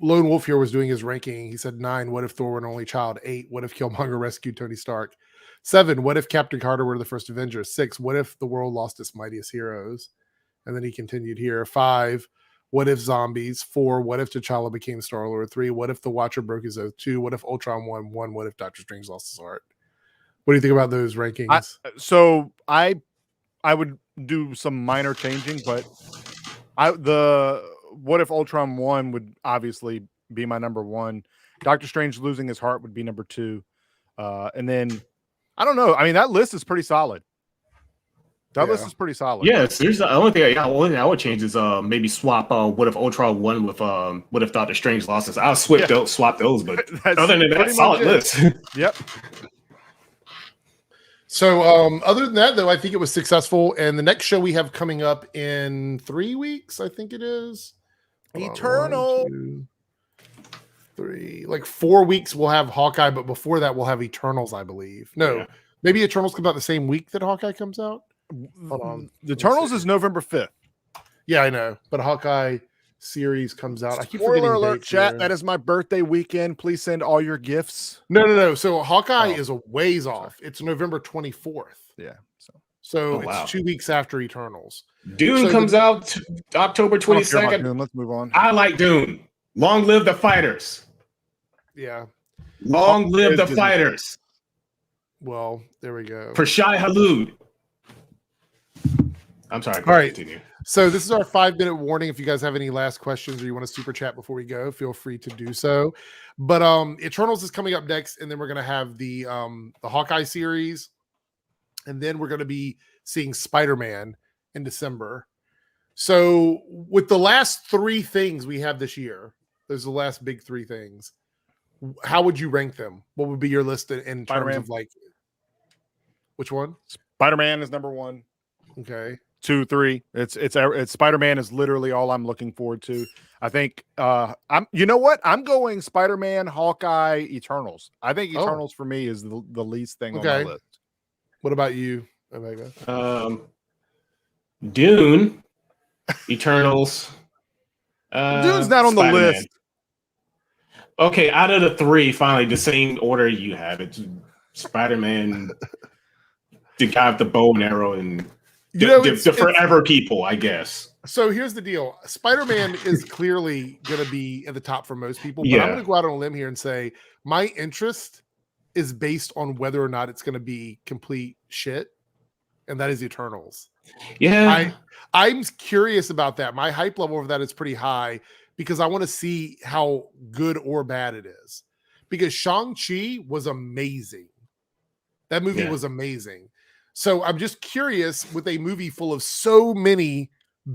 Lone Wolf here was doing his ranking. He said 9, what if Thor were an only child? 8, what if Killmonger rescued Tony Stark? 7, what if Captain Carter were the first Avenger? 6, what if the world lost its mightiest heroes? And then he continued here. 5, what if zombies? 4, what if T'Challa became Star-Lord? 3, what if the Watcher broke his oath? 2, what if Ultron won? 1, what if Doctor Strange lost his heart? What do you think about those rankings? I would do some minor changing, but what if Ultron won would obviously be my number 1. Doctor Strange losing his heart would be number 2. And then I don't know. I mean, that list is pretty solid. That list is pretty solid. Yes, there's the only thing I would change is maybe swap what if Ultron won with what if Doctor Strange lost his. I'll swap those, but other than that, solid list. Yep. So other than that, though, I think it was successful. And the next show we have coming up in 3 weeks, I think it is. Eternal. 1, 2, 3, like 4 weeks we'll have Hawkeye, but before that we'll have Eternals, I believe. No, maybe Eternals comes out the same week that Hawkeye comes out. Hold on. The Eternals is November 5th. Yeah, I know. But Hawkeye series comes out. I keep Spoiler alert, chat. That is my birthday weekend. Please send all your gifts. No. So Hawkeye is a ways off. It's November 24th. Yeah. So it's 2 weeks after Eternals. Dune comes out October 22nd. Let's move on. I like Dune. Long live the fighters. Yeah. Long live the fighters. Well, there we go. For Shai Halud. I'm sorry. All right. Continue. So this is our 5-minute warning. If you guys have any last questions or you want to super chat before we go, feel free to do so. But Eternals is coming up next, and then we're gonna have the Hawkeye series, and then we're gonna be seeing Spider-Man in December. So with the last 3 things we have this year, there's the last big 3 things. How would you rank them? What would be your list in terms of like which one? Spider-Man is number 1. Okay. 2, 3. It's Spider-Man is literally all I'm looking forward to. I think you know what? I'm going Spider-Man, Hawkeye, Eternals. I think Eternals for me is the least thing on my list. What about you, Omega? Dune, Eternals. Dune's not on Spider-Man. the list. Okay, out of the 3, finally the same order you have. It's Spider-Man, the guy with the bow and arrow, and the forever people, I guess. So here's the deal. Spider-Man is clearly going to be at the top for most people, but I'm going to go out on a limb here and say my interest is based on whether or not it's going to be complete shit, and that is Eternals. Yeah. I'm curious about that. My hype level over that is pretty high because I want to see how good or bad it is. Because Shang-Chi was amazing. That movie was amazing. So I'm just curious with a movie full of so many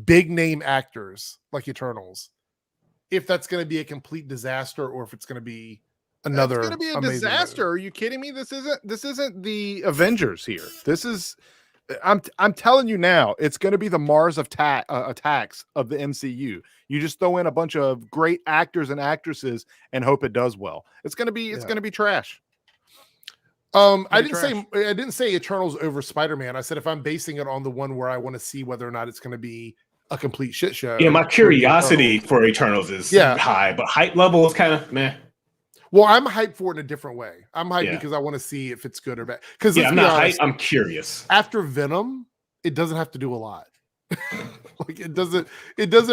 big name actors like Eternals, if that's going to be a complete disaster or if it's going to be another. It's going to be a disaster. Movie. Are you kidding me? This isn't the Avengers here. This is. I'm telling you now, it's going to be the Mars of attacks of the MCU. You just throw in a bunch of great actors and actresses and hope it does well. It's going to be going to be trash. I didn't say Eternals over Spider-Man. I said if I'm basing it on the one where I want to see whether or not it's going to be a complete shit show. Yeah, my curiosity for Eternals is high, but hype level is kind of meh. Well, I'm hyped for it in a different way. I'm hyped because I want to see if it's good or bad. Because I'm not hyped. I'm curious. After Venom, it doesn't have to do a lot. Like it doesn't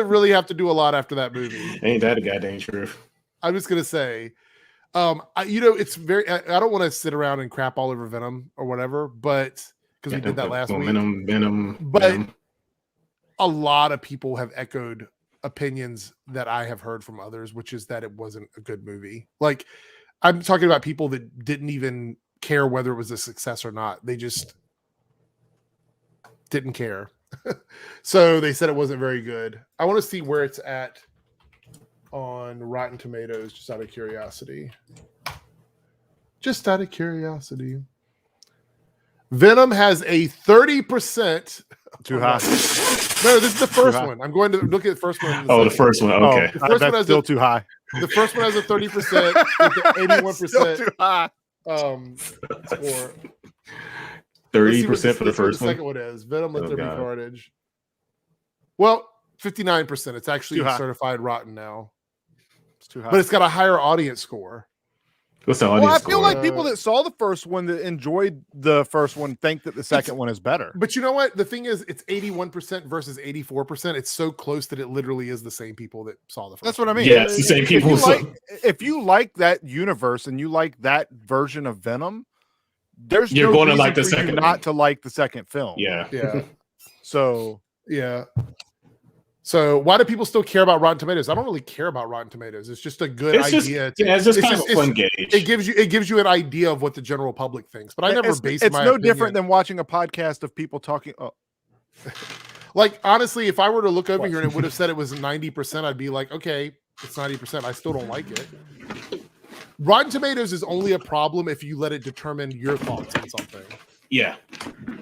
really have to do a lot after that movie. Ain't that a goddamn truth? I'm just gonna say, it's very. I don't want to sit around and crap all over Venom or whatever, but because we did that last week. Venom. But a lot of people have echoed opinions that I have heard from others, which is that it wasn't a good movie. Like I'm talking about people that didn't even care whether it was a success or not. They just didn't care. So they said it wasn't very good. I want to see where it's at on Rotten Tomatoes, just out of curiosity. Venom has a 30%. Too high. No, this is the first one. I'm going to look at the first one. The first one. Okay. The first one has still too high. The first one has a 30%, with the 81%. Still too high. Score. 30% for the first one. The second one is Venom Let There Be Carnage. Well, 59%. It's actually certified rotten now. It's too high. But it's got a higher audience score. What's the audience score? I feel like people that saw the first one that enjoyed the first one think that the second one is better. But you know what? The thing is, it's 81% versus 84%. It's so close that it literally is the same people that saw the first That's what one. I mean. Yeah, it's the same people. If you like that universe and you like that version of Venom, you're going to like the second, not to like the second film. Yeah. So why do people still care about Rotten Tomatoes? I don't really care about Rotten Tomatoes. It's just a good idea. It's just kind of a fun gauge. It gives you an idea of what the general public thinks. But I never base my opinion. It's different than watching a podcast of people talking. Like honestly, if I were to look over here and it would have said it was 90%, I'd be like, okay, it's 90%. I still don't like it. Rotten Tomatoes is only a problem if you let it determine your thoughts on something. Yeah.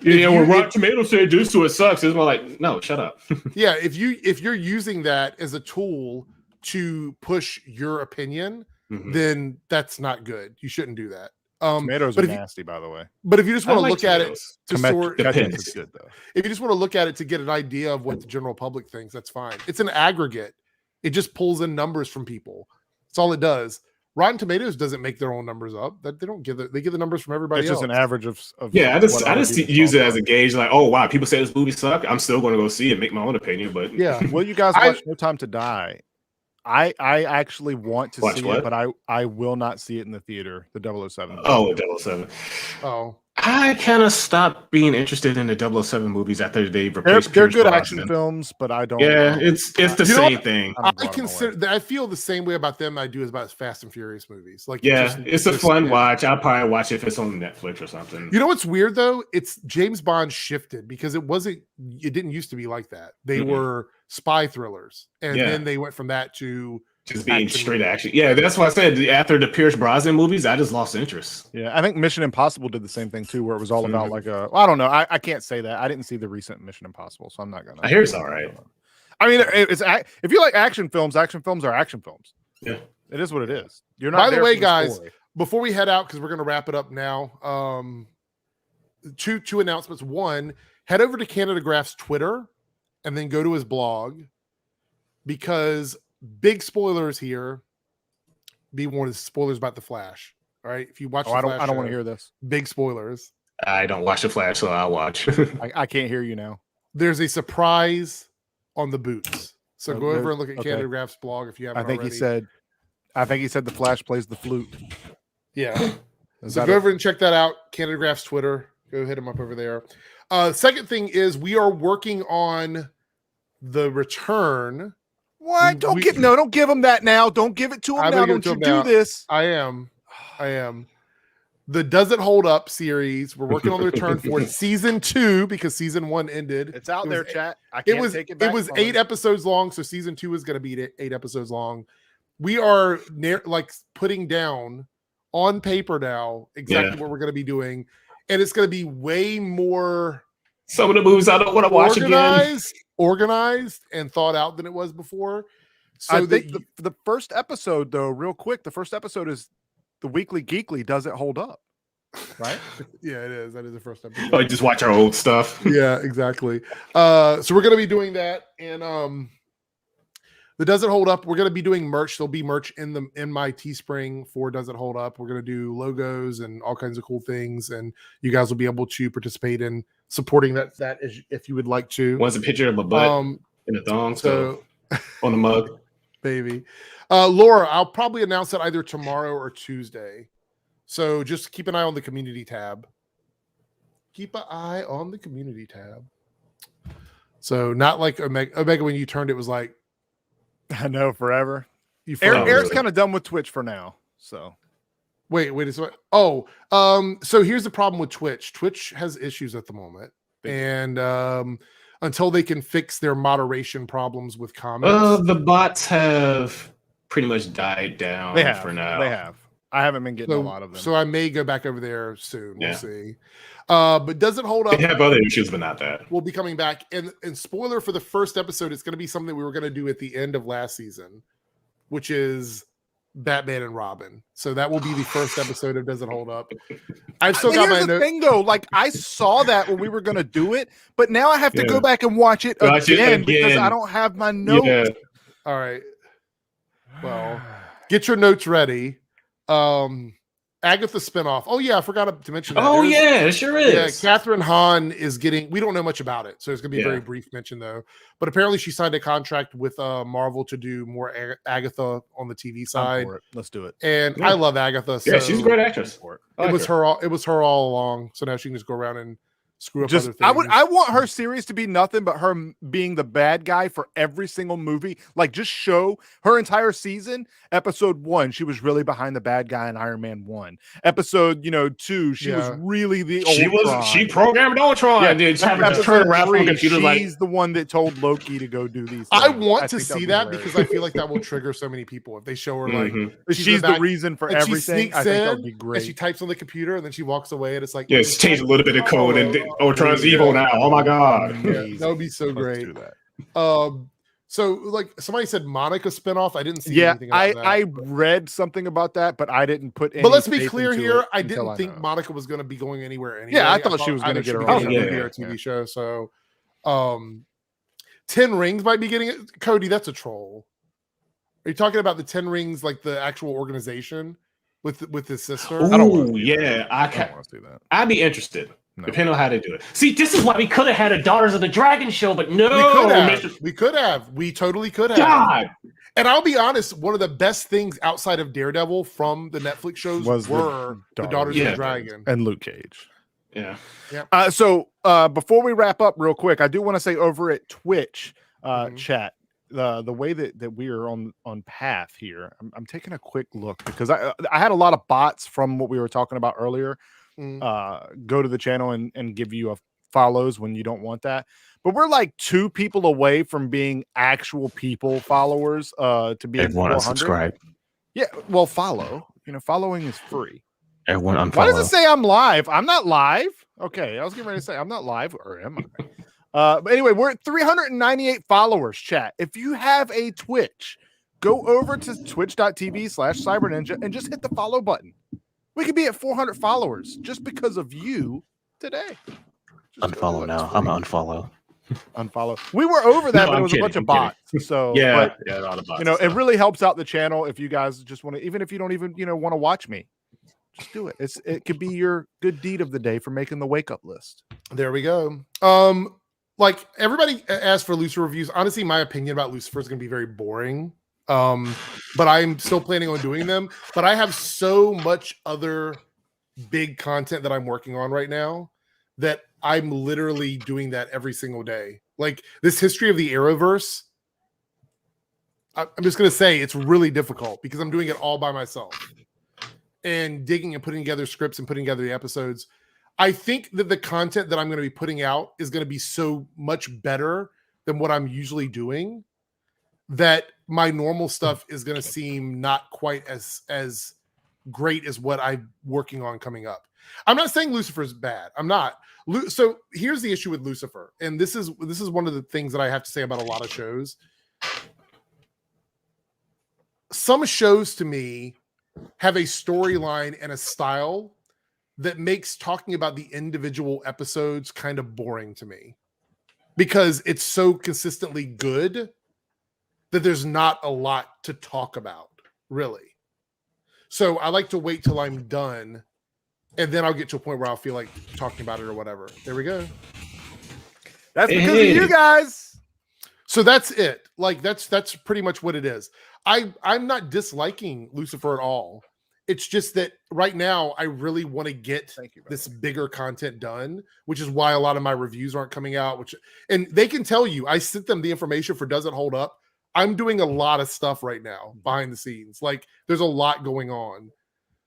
When Rotten Tomatoes say this, so it sucks. It's more like, no, shut up. Yeah, if you're using that as a tool to push your opinion, then that's not good. You shouldn't do that. Tomatoes are nasty, by the way. But if you just want to look at it to it's good though. If you just want to look at it to get an idea of what the general public thinks, that's fine. It's an aggregate. It just pulls in numbers from people. That's all it does. Rotten Tomatoes doesn't make their own numbers up. They don't give they give the numbers from everybody else. It's just an average of I just use it as a gauge. Like, oh wow, people say this movie sucked. I'm still going to go see it, make my own opinion. But will you guys watch No Time to Die? I actually want to see it, but I will not see it in the theater. The 007. Oh, the 007. Oh. I kind of stopped being interested in the 007 movies after they replaced. They're good action films, but I don't. Yeah, it's the same thing. I feel the same way about them I do as about Fast and Furious movies. Like, it's a fun watch. I'll probably watch it if it's on Netflix or something. You know what's weird though? It's James Bond shifted because it didn't used to be like that. They were spy thrillers, and then they went from that to just being straight action. Yeah, that's why I said after the Pierce Brosnan movies, I just lost interest. Yeah, I think Mission Impossible did the same thing too, where it was all about like I don't know. I can't say that. I didn't see the recent Mission Impossible, so I'm not gonna. I hear it's all right. I mean, if you like action films are action films. Yeah, it is what it is. You're not. By the way, guys, before we head out, because we're gonna wrap it up now. Two announcements. One, head over to Canada Graph's Twitter, and then go to his blog, because big spoilers here. Be warned, spoilers about the Flash. All right, if you watch, I don't want to hear this. Big spoilers. I don't watch the Flash, so I'll watch. I can't hear you now. There's a surprise on the boots, so go over and look at Canada Graph's blog if you haven't. I think he said the Flash plays the flute. Yeah, so go over and check that out. Canada Graph's Twitter. Go hit him up over there. Second thing is we are working on the return. What? Don't give him that now. Don't give it to him now. Don't you do this. I am. The Does It Hold Up series. We're working on the return for season 2 because season 1 ended. It's out there, chat. I can't take it back. It was 8 episodes long, so season 2 is going to be 8 episodes long. We are putting down on paper now exactly what we're going to be doing, and it's going to be way more. Some of the movies I don't want to watch again. Organized and thought out than it was before. So I think the first episode, though, real quick, the first episode is the Weekly Geekly. Does It Hold Up? right? Yeah, it is. That is the first episode. Oh, just watch our old stuff. Yeah, exactly. So we're gonna be doing that, and the Does It Hold Up? We're gonna be doing merch. There'll be merch in my Teespring for Does It Hold Up? We're gonna do logos and all kinds of cool things, and you guys will be able to participate in supporting that if you would like to. Wants a picture of a butt in a thong, so on the mug. Baby. Laura, I'll probably announce that either tomorrow or Tuesday. So just keep an eye on the community tab. Keep an eye on the community tab. So not like Omega when you turned, it was like, I know, forever. Eric's kind of done with Twitch for now. So wait a second. So here's the problem with Twitch. Twitch has issues at the moment. And until they can fix their moderation problems with comments. The bots have pretty much died down for now. They have. I haven't been getting a lot of them. So I may go back over there soon. We'll see. But Does It Hold Up? They have other issues, but not that. We'll be coming back. And spoiler for the first episode, it's going to be something we were going to do at the end of last season, which is Batman and Robin. So that will be the first episode of Does It Hold Up? I've still got my notes. Thing though, like I saw that when we were going to do it, but now I have to go back and watch it again because I don't have my notes. Yeah. All right. Well, get your notes ready. Agatha spinoff. Oh yeah, I forgot to mention that. Oh yeah, it sure is. Yeah, Catherine Hahn is getting. We don't know much about it, so it's going to be a very brief mention though. But apparently, she signed a contract with Marvel to do more Agatha on the TV side. Let's do it. And I love Agatha. So yeah, she's a great actress. It was her all along. So now she can just go around and screw up other things. I want her series to be nothing but her being the bad guy for every single movie. Like, just show her entire season. Episode 1, she was really behind the bad guy in Iron Man 1. Episode 2, she was really the Ultron. She programmed Ultron. Yeah, dude. Turn around from the computer. She's the one that told Loki to go do these things. I want to see that because I feel like that will trigger so many people if they show her like she's the reason for everything. I think that would be great. And she types on the computer and then she walks away and it's like she changed a little bit of code and Ultron's evil now. Oh my god, that would be so great. So like somebody said Monica spinoff. I didn't see anything about that. I read something about that, but I didn't put any. But let's be clear here. I didn't think Monica was going to be going anywhere anyway. Yeah, I thought she was going to get her own TV show. So 10 Rings might be getting it. Cody, that's a troll. Are you talking about the 10 Rings, like the actual organization with his sister? Oh yeah, I can't want to see that. I'd be interested. No. Depending on how they do it. See, this is why we could have had a Daughters of the Dragon show, but no. We could have. We totally could have. God. And I'll be honest, one of the best things outside of Daredevil from the Netflix shows were the Daughters of the Dragon. And Luke Cage. Yeah. So before we wrap up real quick, I do want to say over at Twitch chat, the way that we are on path here, I'm taking a quick look because I had a lot of bots from what we were talking about earlier. Go to the channel and give you follows when you don't want that, but we're like 2 people away from being actual people followers to be everyone unsubscribe. Yeah, well, follow. Following is free. Everyone unfollow. Why does it say I'm live? I'm not live. Okay, I was getting ready to say I'm not live, or am I? But anyway, we're at 398 followers. Chat. If you have a Twitch, go over to twitch.tv/cyberninja and just hit the follow button. We could be at 400 followers just because of you today. Unfollow now. I'm gonna unfollow. Unfollow. We were over that, but it was a bunch of bots. So a lot of bots. It really helps out the channel if you guys just want to, even if you don't even want to watch me, just do it. It could be your good deed of the day for making the wake up list. There we go. Like everybody asked for Lucifer reviews. Honestly, my opinion about Lucifer is going to be very boring. But I'm still planning on doing them. But I have so much other big content that I'm working on right now that I'm literally doing that every single day. Like this history of the Arrowverse, I'm just going to say it's really difficult because I'm doing it all by myself and digging and putting together scripts and putting together the episodes. I think that the content that I'm going to be putting out is going to be so much better than what I'm usually doing that my normal stuff is going to seem not quite as great as what I'm working on coming up. I'm not saying Lucifer is bad. I'm not. So here's the issue with Lucifer. And this is one of the things that I have to say about a lot of shows. Some shows to me have a storyline and a style that makes talking about the individual episodes kind of boring to me, because it's so consistently good that there's not a lot to talk about, really. So I like to wait till I'm done, and then I'll get to a point where I'll feel like talking about it or whatever. There we go. That's because of you guys. So that's it. Like that's pretty much what it is. I'm not disliking Lucifer at all. It's just that right now I really want to get this bigger content done, which is why a lot of my reviews aren't coming out. And they can tell you, I sent them the information for Does It Hold Up. I'm doing a lot of stuff right now behind the scenes. Like there's a lot going on.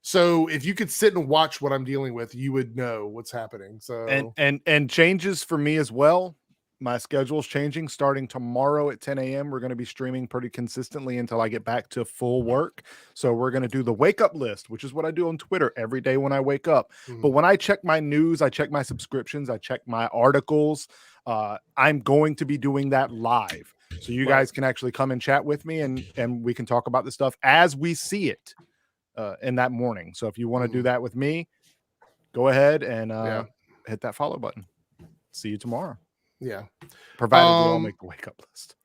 So if you could sit and watch what I'm dealing with, you would know what's happening. So and changes for me as well. My schedule's changing starting tomorrow at 10 a.m. We're going to be streaming pretty consistently until I get back to full work. So we're going to do the wake up list, which is what I do on Twitter every day when I wake up. Mm-hmm. But when I check my news, I check my subscriptions, I check my articles. I'm going to be doing that live. So you guys can actually come and chat with me, and we can talk about the stuff as we see it in that morning. So if you want to do that with me, go ahead and hit that follow button. See you tomorrow. Yeah. Provided we all make the wake up list.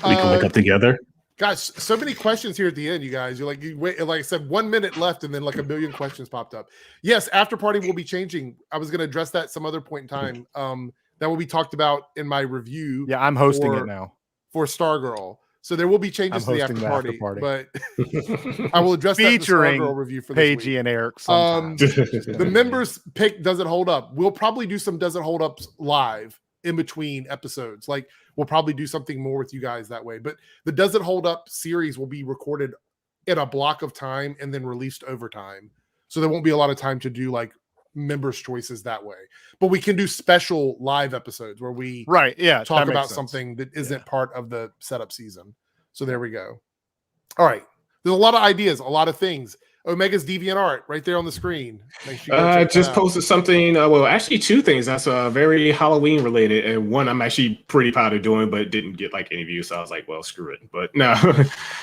We can wake up together. Gosh, so many questions here at the end, you guys. You're like, you wait, like I said, 1 minute left, and then like a million questions popped up. Yes, after party will be changing. I was going to address that some other point in time. That will be talked about in my review. Yeah, I'm hosting it now for Stargirl. So there will be changes to the after party, but I will address featuring that in the Stargirl review for this week. Paigey and Eric. The members pick Does It Hold Up. We'll probably do some Does It Hold Ups live in between episodes. Like we'll probably do something more with you guys that way. But the Does It Hold Up series will be recorded in a block of time and then released over time. So there won't be a lot of time to do like members' choices that way. But we can do special live episodes where we talk about something that isn't part of the setup season. So there we go. All right. There's a lot of ideas, a lot of things. Omega's DeviantArt right there on the screen. Make sure I just posted something. Well, actually, two things that's very Halloween related, and one I'm actually pretty proud of doing, but didn't get like any views. So I was like, well, screw it. But no,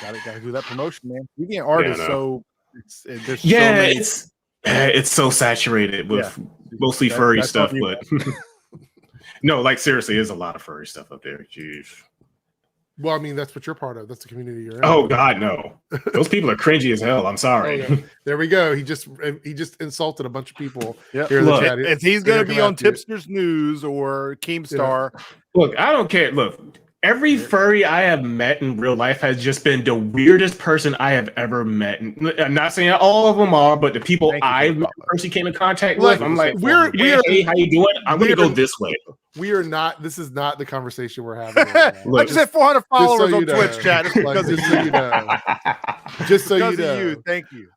gotta do that promotion, man. DeviantArt is so it's so saturated with mostly furry stuff, but no, like seriously, there's a lot of furry stuff up there. Jeez. Well, I mean, that's what you're part of. That's the community you're in. Oh God, no! Those people are cringy as hell. I'm sorry. Oh, yeah. There we go. He just insulted a bunch of people. Yeah. Look, if he's going to be on Tipster's News or Keemstar, look, I don't care. Look, every furry I have met in real life has just been the weirdest person I have ever met. And I'm not saying all of them are, but the people I personally came in contact with, I'm like, hey, how you doing? I'm going to go this way. We are not. This is not the conversation we're having. I just had 400 followers on Twitch chat. Just so you know. Thank you.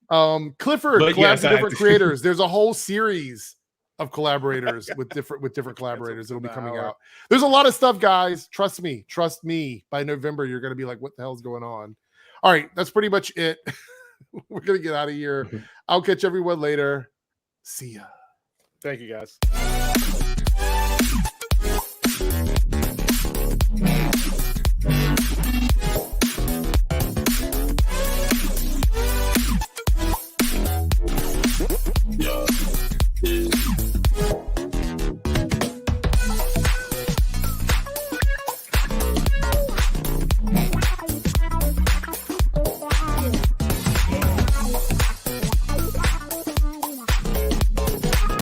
Clifford collabs with different creators. There's a whole series of collaborators with different collaborators that'll be coming out. There's a lot of stuff, guys. Trust me. By November, you're going to be like, what the hell's going on? All right, that's pretty much it. We're going to get out of here. I'll catch everyone later. See ya. Thank you, guys.